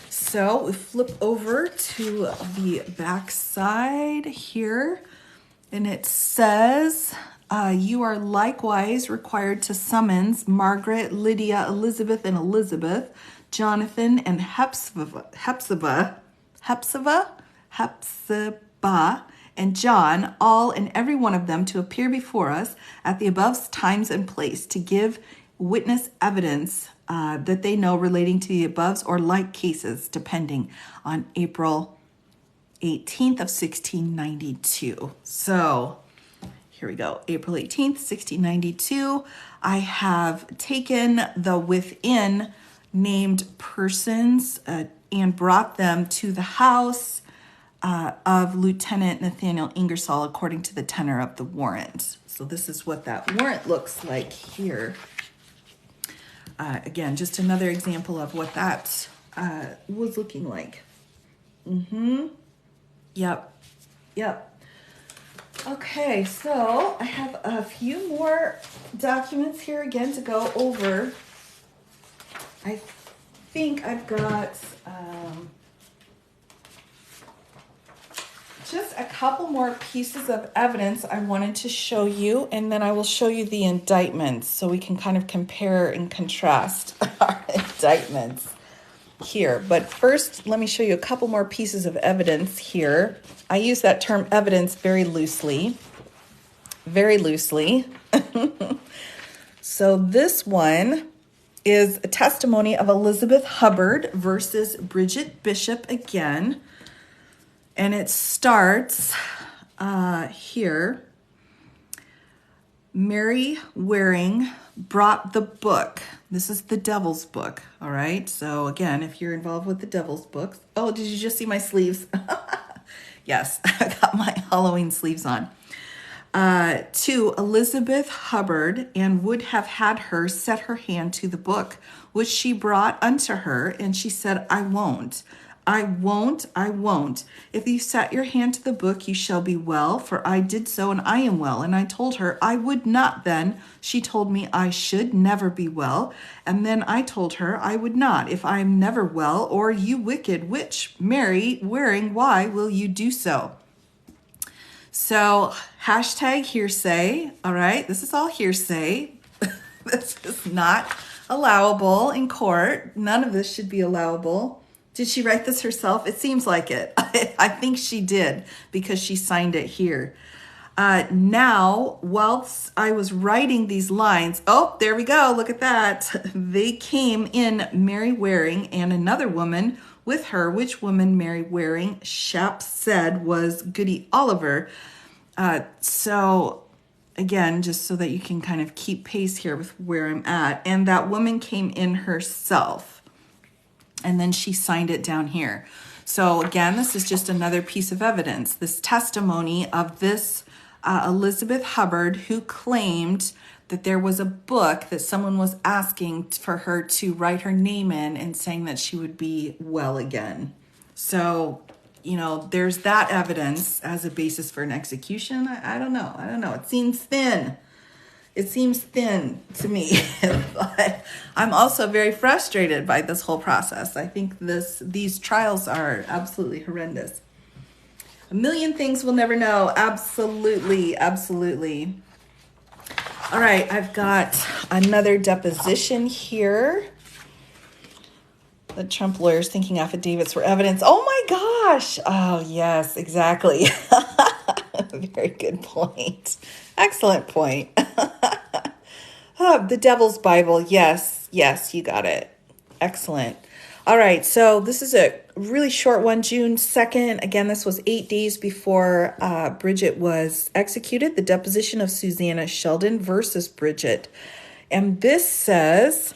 So we flip over to the back side here, and it says, you are likewise required to summons Margaret, Lydia, Elizabeth, and Elizabeth, Jonathan, and Hepzibah, and John, all and every one of them to appear before us at the above times and place to give witness evidence that they know relating to the above or like cases, depending on April 18th of 1692. So here we go. April 18th, 1692. I have taken the within named persons and brought them to the house of Lieutenant Nathaniel Ingersoll according to the tenor of the warrant. So this is what that warrant looks like here. Again, just another example of what that was looking like. Yep. Okay, so I have a few more documents here again to go over. I think I've got just a couple more pieces of evidence I wanted to show you, and then I will show you the indictments so we can kind of compare and contrast our indictments here. But first, let me show you a couple more pieces of evidence here. I use that term evidence very loosely. So this one is a testimony of Elizabeth Hubbard versus Bridget Bishop again. And it starts here. Mary Waring brought the book. This is the Devil's Book, all right? So again, if you're involved with the Devil's Books. Oh, did you just see my sleeves? Yes, I got my Halloween sleeves on. To Elizabeth Hubbard, and would have had her set her hand to the book, which she brought unto her, and she said, I won't. If you set your hand to the book, you shall be well, for I did so, and I am well. And I told her I would not then. She told me I should never be well. And then I told her I would not, if I am never well, or you wicked witch, Mary Waring, why will you do so? So, hashtag hearsay, all right? This is all hearsay. This is not allowable in court. None of this should be allowable. Did she write this herself? It seems like it. I think she did because she signed it here. Now, whilst I was writing these lines, oh, there we go. Look at that. They came in Mary Waring and another woman with her, which woman Mary Waring, Shap said was Goody Oliver. So again, just so that you can kind of keep pace here with where I'm at. And that woman came in herself. And then she signed it down here. So again, this is just another piece of evidence. This testimony of this Elizabeth Hubbard, who claimed that there was a book that someone was asking for her to write her name in and saying that she would be well again. So, you know, there's that evidence as a basis for an execution. I don't know. It seems thin. It seems thin to me, but I'm also very frustrated by this whole process. I think these trials are absolutely horrendous. A million things we'll never know. Absolutely. All right, I've got another deposition here. The Trump lawyers thinking affidavits were evidence. Oh my gosh. Oh, yes, exactly. Very good point. Excellent point. The Devil's Bible. Yes, you got it. Excellent. All right, so this is a really short one, June 2nd. Again, this was 8 days before Bridget was executed. The deposition of Susanna Sheldon versus Bridget. And this says,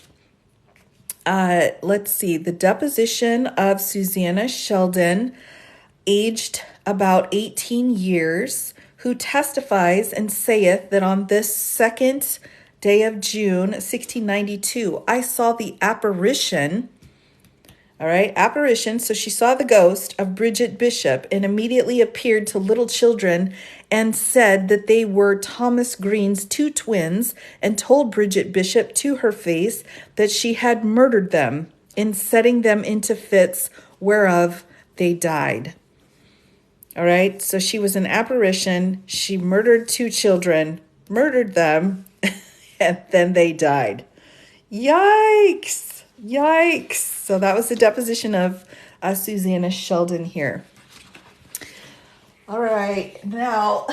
let's see, the deposition of Susanna Sheldon, aged about 18 years, who testifies and saith that on this second day of June, 1692, I saw the apparition. All right, apparition. So she saw the ghost of Bridget Bishop and immediately appeared to little children and said that they were Thomas Green's two twins, and told Bridget Bishop to her face that she had murdered them in setting them into fits whereof they died. All right, so she was an apparition. She murdered two children, murdered them, and then they died. Yikes! Yikes! So that was the deposition of Susanna Sheldon here. All right, now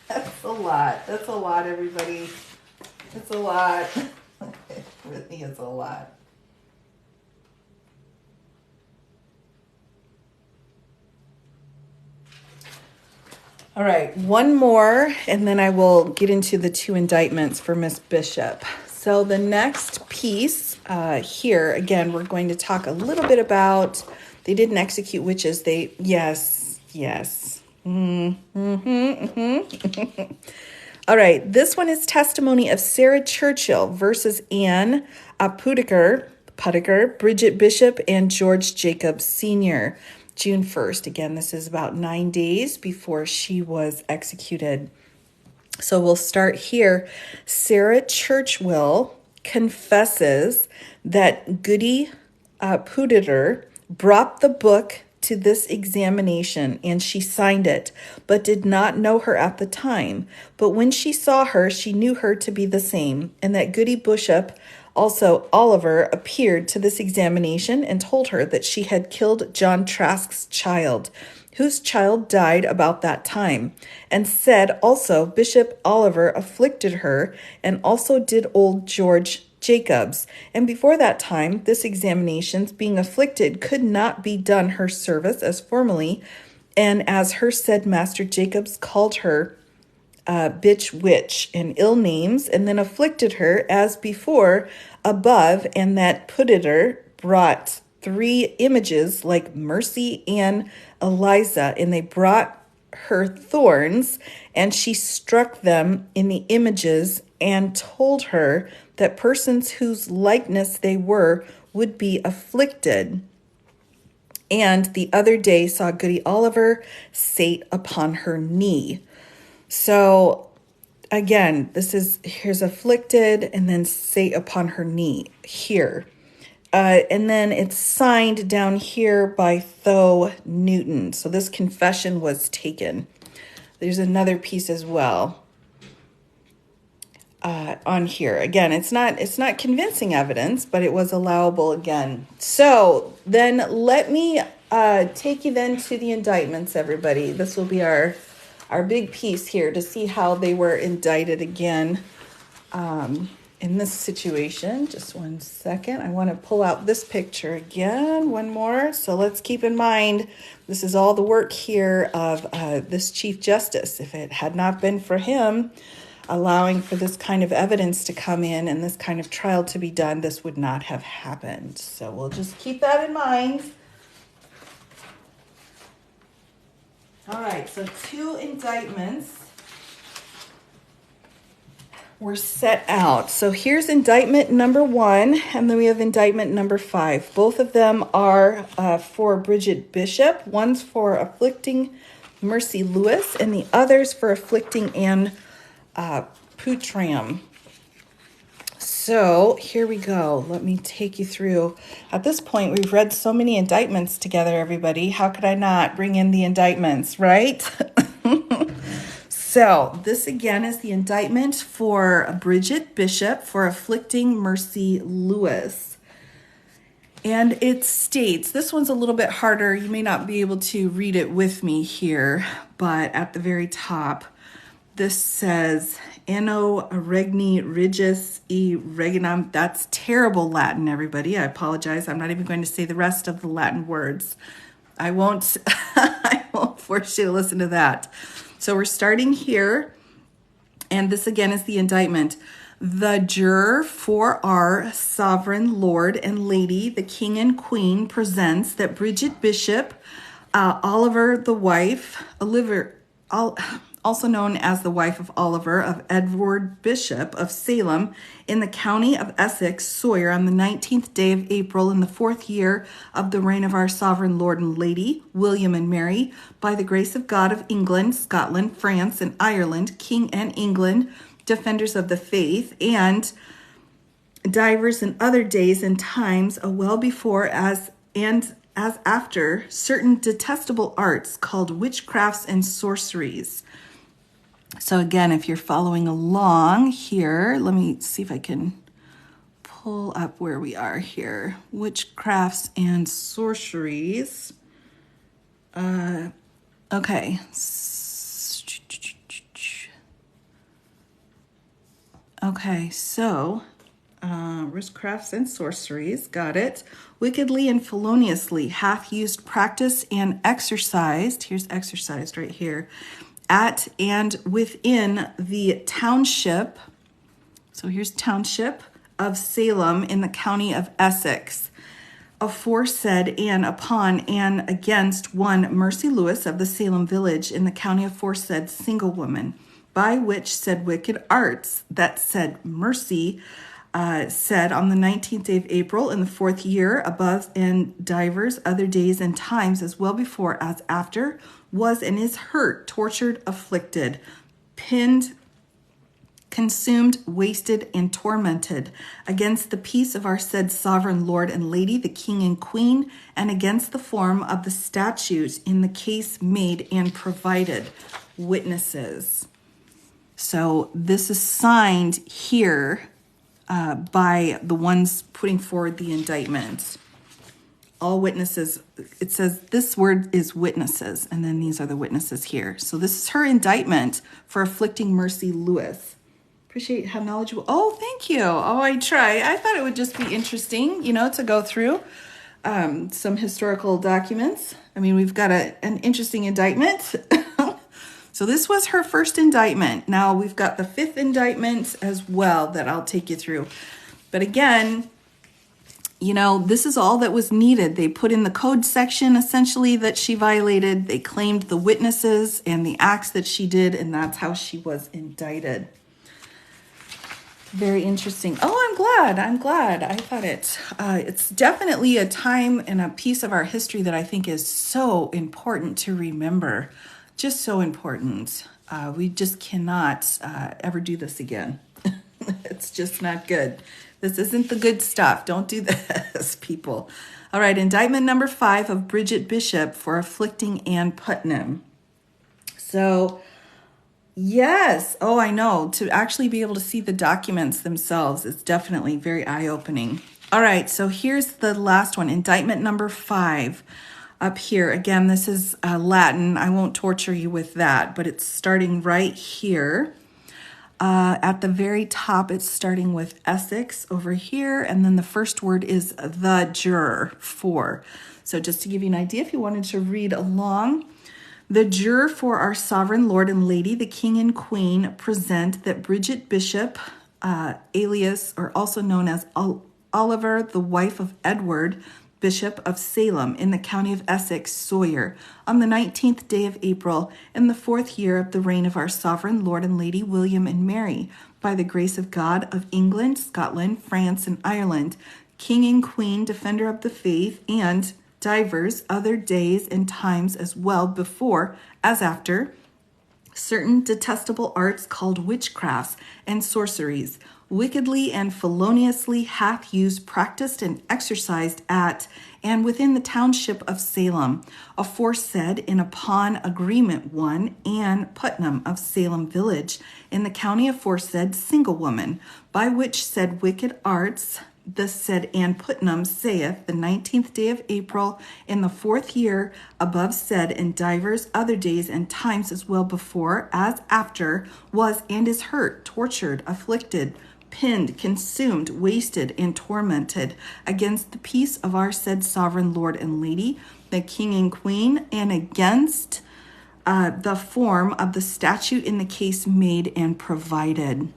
that's a lot. That's a lot, everybody. It's a lot. It really is a lot. All right, one more, and then I will get into the two indictments for Miss Bishop. So the next piece here, again, we're going to talk a little bit about, they didn't execute witches. Yes. All right, this one is testimony of Sarah Churchill versus Anne Pudiker, Bridget Bishop, and George Jacobs Sr., June 1st. Again, this is about 9 days before she was executed. So we'll start here. Sarah Churchill confesses that Goody Pudiker brought the book to this examination, and she signed it, but did not know her at the time. But when she saw her, she knew her to be the same, and that Goody Bishop, also Oliver, appeared to this examination and told her that she had killed John Trask's child, whose child died about that time, and said also Bishop Oliver afflicted her, and also did old George Jacobs. And before that time, this examinations being afflicted could not be done her service as formerly, and as her said Master Jacobs called her bitch witch and ill names, and then afflicted her as before above, and that Pudiker brought 3 images like Mercy and Eliza, and they brought her thorns, and she struck them in the images, and told her that persons whose likeness they were would be afflicted. And the other day saw Goody Oliver sate upon her knee. So again, here's afflicted and then sate upon her knee here. And then it's signed down here by Tho Newton. So this confession was taken. There's another piece as well on here. Again, it's not convincing evidence, but it was allowable again. So then let me take you then to the indictments, everybody. This will be our big piece here to see how they were indicted again in this situation. Just one second. I want to pull out this picture again, one more. So let's keep in mind, this is all the work here of this Chief Justice. If it had not been for him allowing for this kind of evidence to come in and this kind of trial to be done, this would not have happened. So we'll just keep that in mind. All right, so 2 indictments were set out. So here's indictment number 1, and then we have indictment number 5. Both of them are for Bridget Bishop. One's for afflicting Mercy Lewis, and the other's for afflicting Anne Putram. So here we go. Let me take you through. At this point, we've read so many indictments together, everybody. How could I not bring in the indictments, right? So this again is the indictment for Bridget Bishop for afflicting Mercy Lewis. And it states, this one's a little bit harder. You may not be able to read it with me here, but at the very top, this says, Anno regni regis e reginam. That's terrible Latin, everybody. I apologize. I'm not even going to say the rest of the Latin words. I won't force you to listen to that. So we're starting here, and this again is the indictment. The juror for our sovereign lord and lady, the king and queen, presents that Bridget Bishop, Oliver the wife, also known as the wife of Oliver of Edward, Bishop of Salem, in the county of Essex, Sawyer, on the 19th day of April in the 4th year of the reign of our sovereign Lord and Lady, William and Mary, by the grace of God of England, Scotland, France, and Ireland, King and England, defenders of the faith, and divers and other days and times, a well before as after, certain detestable arts called witchcrafts and sorceries. So again, if you're following along here, let me see if I can pull up where we are here. Witchcrafts and sorceries. Okay. Okay, so witchcrafts and sorceries, got it. Wickedly and feloniously hath used, practiced, and exercised, here's exercised right here, at and within the township, so here's township of Salem in the county of Essex, aforesaid, and upon and against one Mercy Lewis of the Salem village in the county aforesaid, single woman, by which said wicked arts that said Mercy said on the 19th day of April in the 4th year above, and divers other days and times as well before as after, was and is hurt, tortured, afflicted, pinned, consumed, wasted, and tormented against the peace of our said sovereign Lord and Lady, the King and Queen, and against the form of the statute in the case made and provided. Witnesses. So this is signed here by the ones putting forward the indictment. All witnesses, it says this word is witnesses, and then these are the witnesses here. So this is her indictment for afflicting Mercy Lewis. Appreciate how knowledgeable. Oh, thank you. Oh, I try. I thought it would just be interesting, to go through some historical documents. I mean, we've got an interesting indictment. So this was her first indictment. Now we've got the 5th indictment as well that I'll take you through. But again, this is all that was needed. They put in the code section essentially that she violated. They claimed the witnesses and the acts that she did, and that's how she was indicted. Very interesting. Oh, I'm glad. I thought it's definitely a time and a piece of our history that I think is so important to remember. Just so important. We just cannot ever do this again. It's just not good. This isn't the good stuff. Don't do this, people. All right, indictment number 5 of Bridget Bishop for afflicting Ann Putnam. So, yes. Oh, I know. To actually be able to see the documents themselves is definitely very eye-opening. All right, so here's the last one, indictment number 5. Up here, again, this is Latin. I won't torture you with that, but it's starting right here. At the very top, it's starting with Essex over here, and then the first word is the juror, for. So just to give you an idea, if you wanted to read along, the juror for our sovereign Lord and Lady, the King and Queen, present that Bridget Bishop, alias, or also known as Oliver, the wife of Edward, Bishop of Salem, in the county of Essex, Sawyer, on the 19th day of April, in the 4th year of the reign of our sovereign Lord and Lady William and Mary, by the grace of God of England, Scotland, France, and Ireland, King and Queen, defender of the faith, and divers other days and times as well before as after, certain detestable arts called witchcrafts and sorceries, wickedly and feloniously hath used, practiced, and exercised at and within the township of Salem, aforesaid, in upon agreement one, Ann Putnam of Salem village, in the county aforesaid, single woman, by which said wicked arts, the said Ann Putnam saith, the 19th day of April, in the 4th year above said, and divers other days and times as well before as after, was and is hurt, tortured, afflicted, pinned, consumed, wasted, and tormented against the peace of our said sovereign Lord and Lady, the King and Queen, and against the form of the statute in the case made and provided.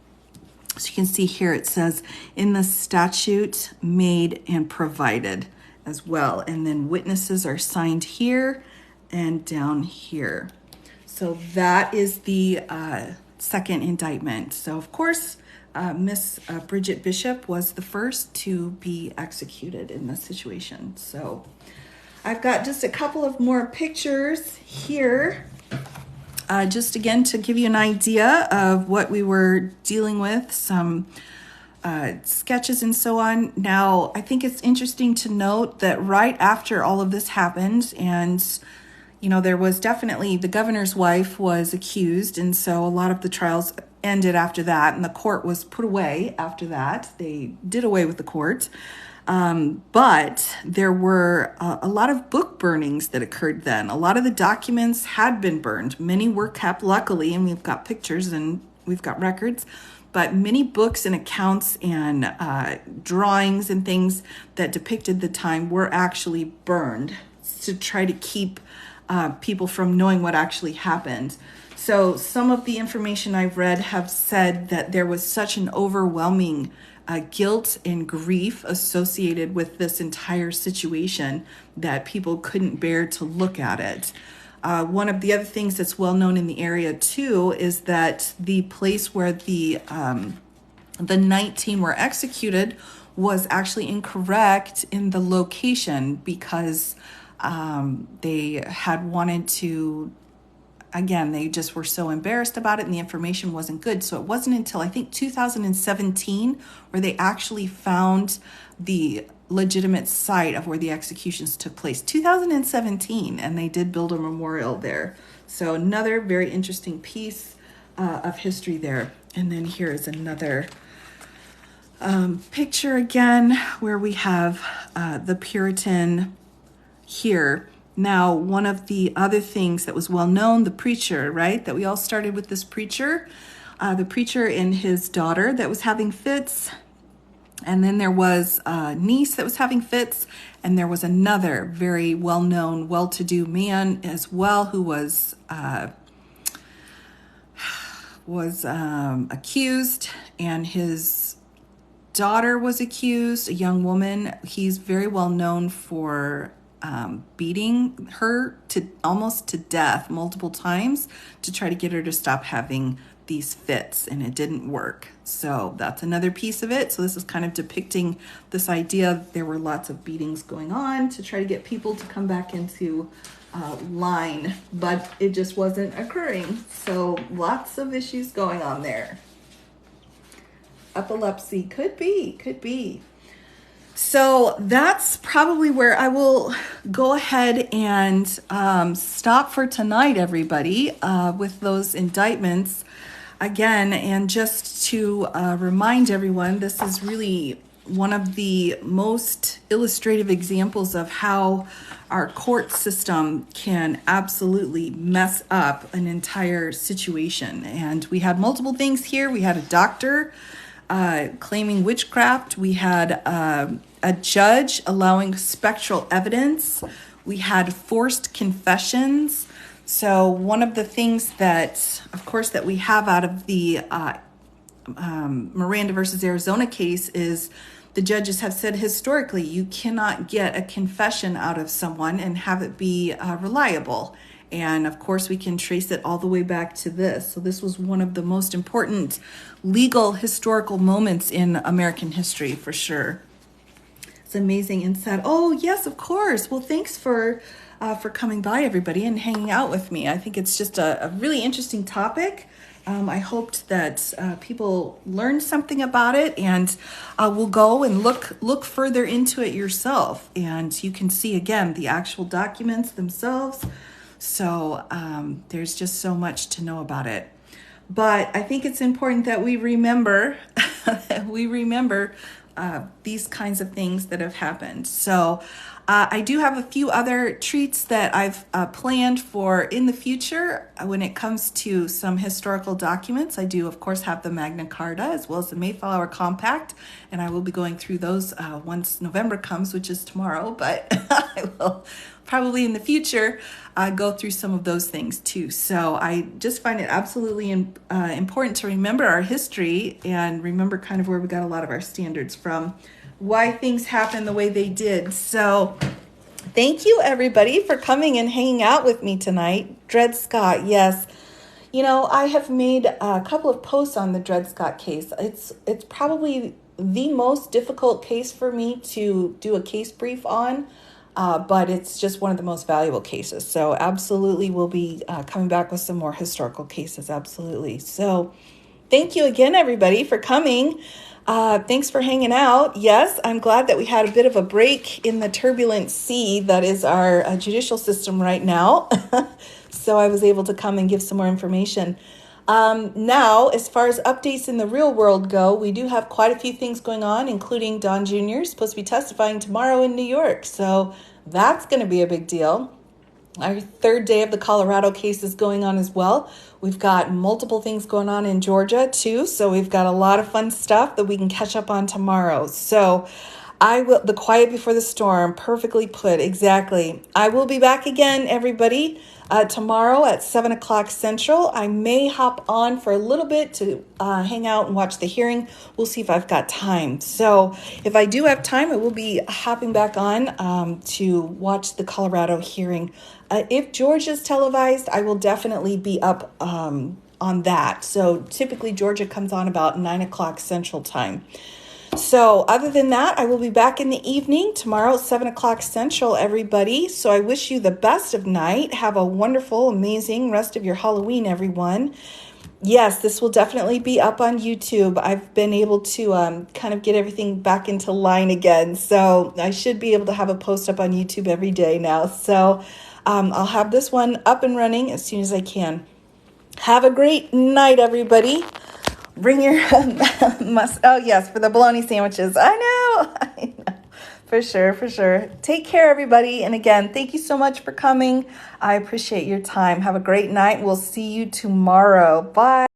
So you can see here it says in the statute made and provided as well. And then witnesses are signed here and down here. So that is the second indictment. So, of course, Miss Bridget Bishop was the first to be executed in this situation. So I've got just a couple of more pictures here. Just again to give you an idea of what we were dealing with, some sketches and so on. Now, I think it's interesting to note that right after all of this happened, and there was definitely, the governor's wife was accused, and so a lot of the trials ended after that, and the court was put away after that. They did away with the court. But there were a lot of book burnings that occurred then. A lot of the documents had been burned. Many were kept, luckily, and we've got pictures and we've got records. But many books and accounts and drawings and things that depicted the time were actually burned to try to keep people from knowing what actually happened. So some of the information I've read have said that there was such an overwhelming guilt and grief associated with this entire situation that people couldn't bear to look at it. One of the other things that's well known in the area too is that the place where the 19 were executed was actually incorrect in the location because they had wanted to. Again, they just were so embarrassed about it and the information wasn't good. So it wasn't until I think 2017 where they actually found the legitimate site of where the executions took place. 2017, and they did build a memorial there. So another very interesting piece of history there. And then here is another picture again where we have the Puritan here. Now, one of the other things that was well known, the preacher, right? That we all started with this preacher. The preacher and his daughter that was having fits. And then there was a niece that was having fits. And there was another very well-known, well-to-do man as well who was accused. And his daughter was accused, a young woman. He's very well known for beating her to almost to death multiple times to try to get her to stop having these fits, and it didn't work. So that's another piece of it. So this is kind of depicting this idea that there were lots of beatings going on to try to get people to come back into line, but it just wasn't occurring. So lots of issues going on there. Epilepsy could be. So that's probably where I will go ahead and stop for tonight, everybody, with those indictments again. And just to remind everyone, this is really one of the most illustrative examples of how our court system can absolutely mess up an entire situation. And we had multiple things here. We had a doctor claiming witchcraft. We had a judge allowing spectral evidence. We had forced confessions. So one of the things that, of course, that we have out of the Miranda versus Arizona case is the judges have said historically you cannot get a confession out of someone and have it be reliable. And of course, we can trace it all the way back to this. So this was one of the most important legal historical moments in American history, for sure. It's amazing and sad. Oh, yes, of course. Well, thanks for coming by, everybody, and hanging out with me. I think it's just a really interesting topic. I hoped that people learned something about it, and will go and look further into it yourself. And you can see, again, the actual documents themselves. So there's just so much to know about it. But I think it's important that we remember these kinds of things that have happened. So I do have a few other treats that I've planned for in the future when it comes to some historical documents. I do, of course, have the Magna Carta as well as the Mayflower Compact, and I will be going through those once November comes, which is tomorrow, but I will probably in the future go through some of those things too. So I just find it absolutely important to remember our history and remember kind of where we got a lot of our standards from, why things happen the way they did. So thank you, everybody, for coming and hanging out with me tonight. Dred Scott, yes. You know, I have made a couple of posts on the Dred Scott case. It's probably the most difficult case for me to do a case brief on, but it's just one of the most valuable cases. So absolutely, we'll be coming back with some more historical cases. Absolutely. So thank you again, everybody, for coming. Thanks for hanging out. Yes, I'm glad that we had a bit of a break in the turbulent sea that is our judicial system right now. So I was able to come and give some more information. Now, as far as updates in the real world go, we do have quite a few things going on, including Don Jr. is supposed to be testifying tomorrow in New York. So that's going to be a big deal. Our third day of the Colorado case is going on as well. We've got multiple things going on in Georgia too. So we've got a lot of fun stuff that we can catch up on tomorrow. So the quiet before the storm, perfectly put, exactly. I will be back again, everybody, tomorrow at 7 o'clock Central. I may hop on for a little bit to hang out and watch the hearing. We'll see if I've got time. So if I do have time, I will be hopping back on to watch the Colorado hearing. If Georgia's televised, I will definitely be up on that. So typically Georgia comes on about 9 o'clock Central time. So other than that, I will be back in the evening tomorrow at 7 o'clock Central, everybody. So I wish you the best of night. Have a wonderful, amazing rest of your Halloween, everyone. Yes, this will definitely be up on YouTube. I've been able to kind of get everything back into line again. So I should be able to have a post up on YouTube every day now. So I'll have this one up and running as soon as I can. Have a great night, everybody. Bring your oh yes, for the bologna sandwiches. I know. For sure. Take care, everybody. And again, thank you so much for coming. I appreciate your time. Have a great night. We'll see you tomorrow. Bye.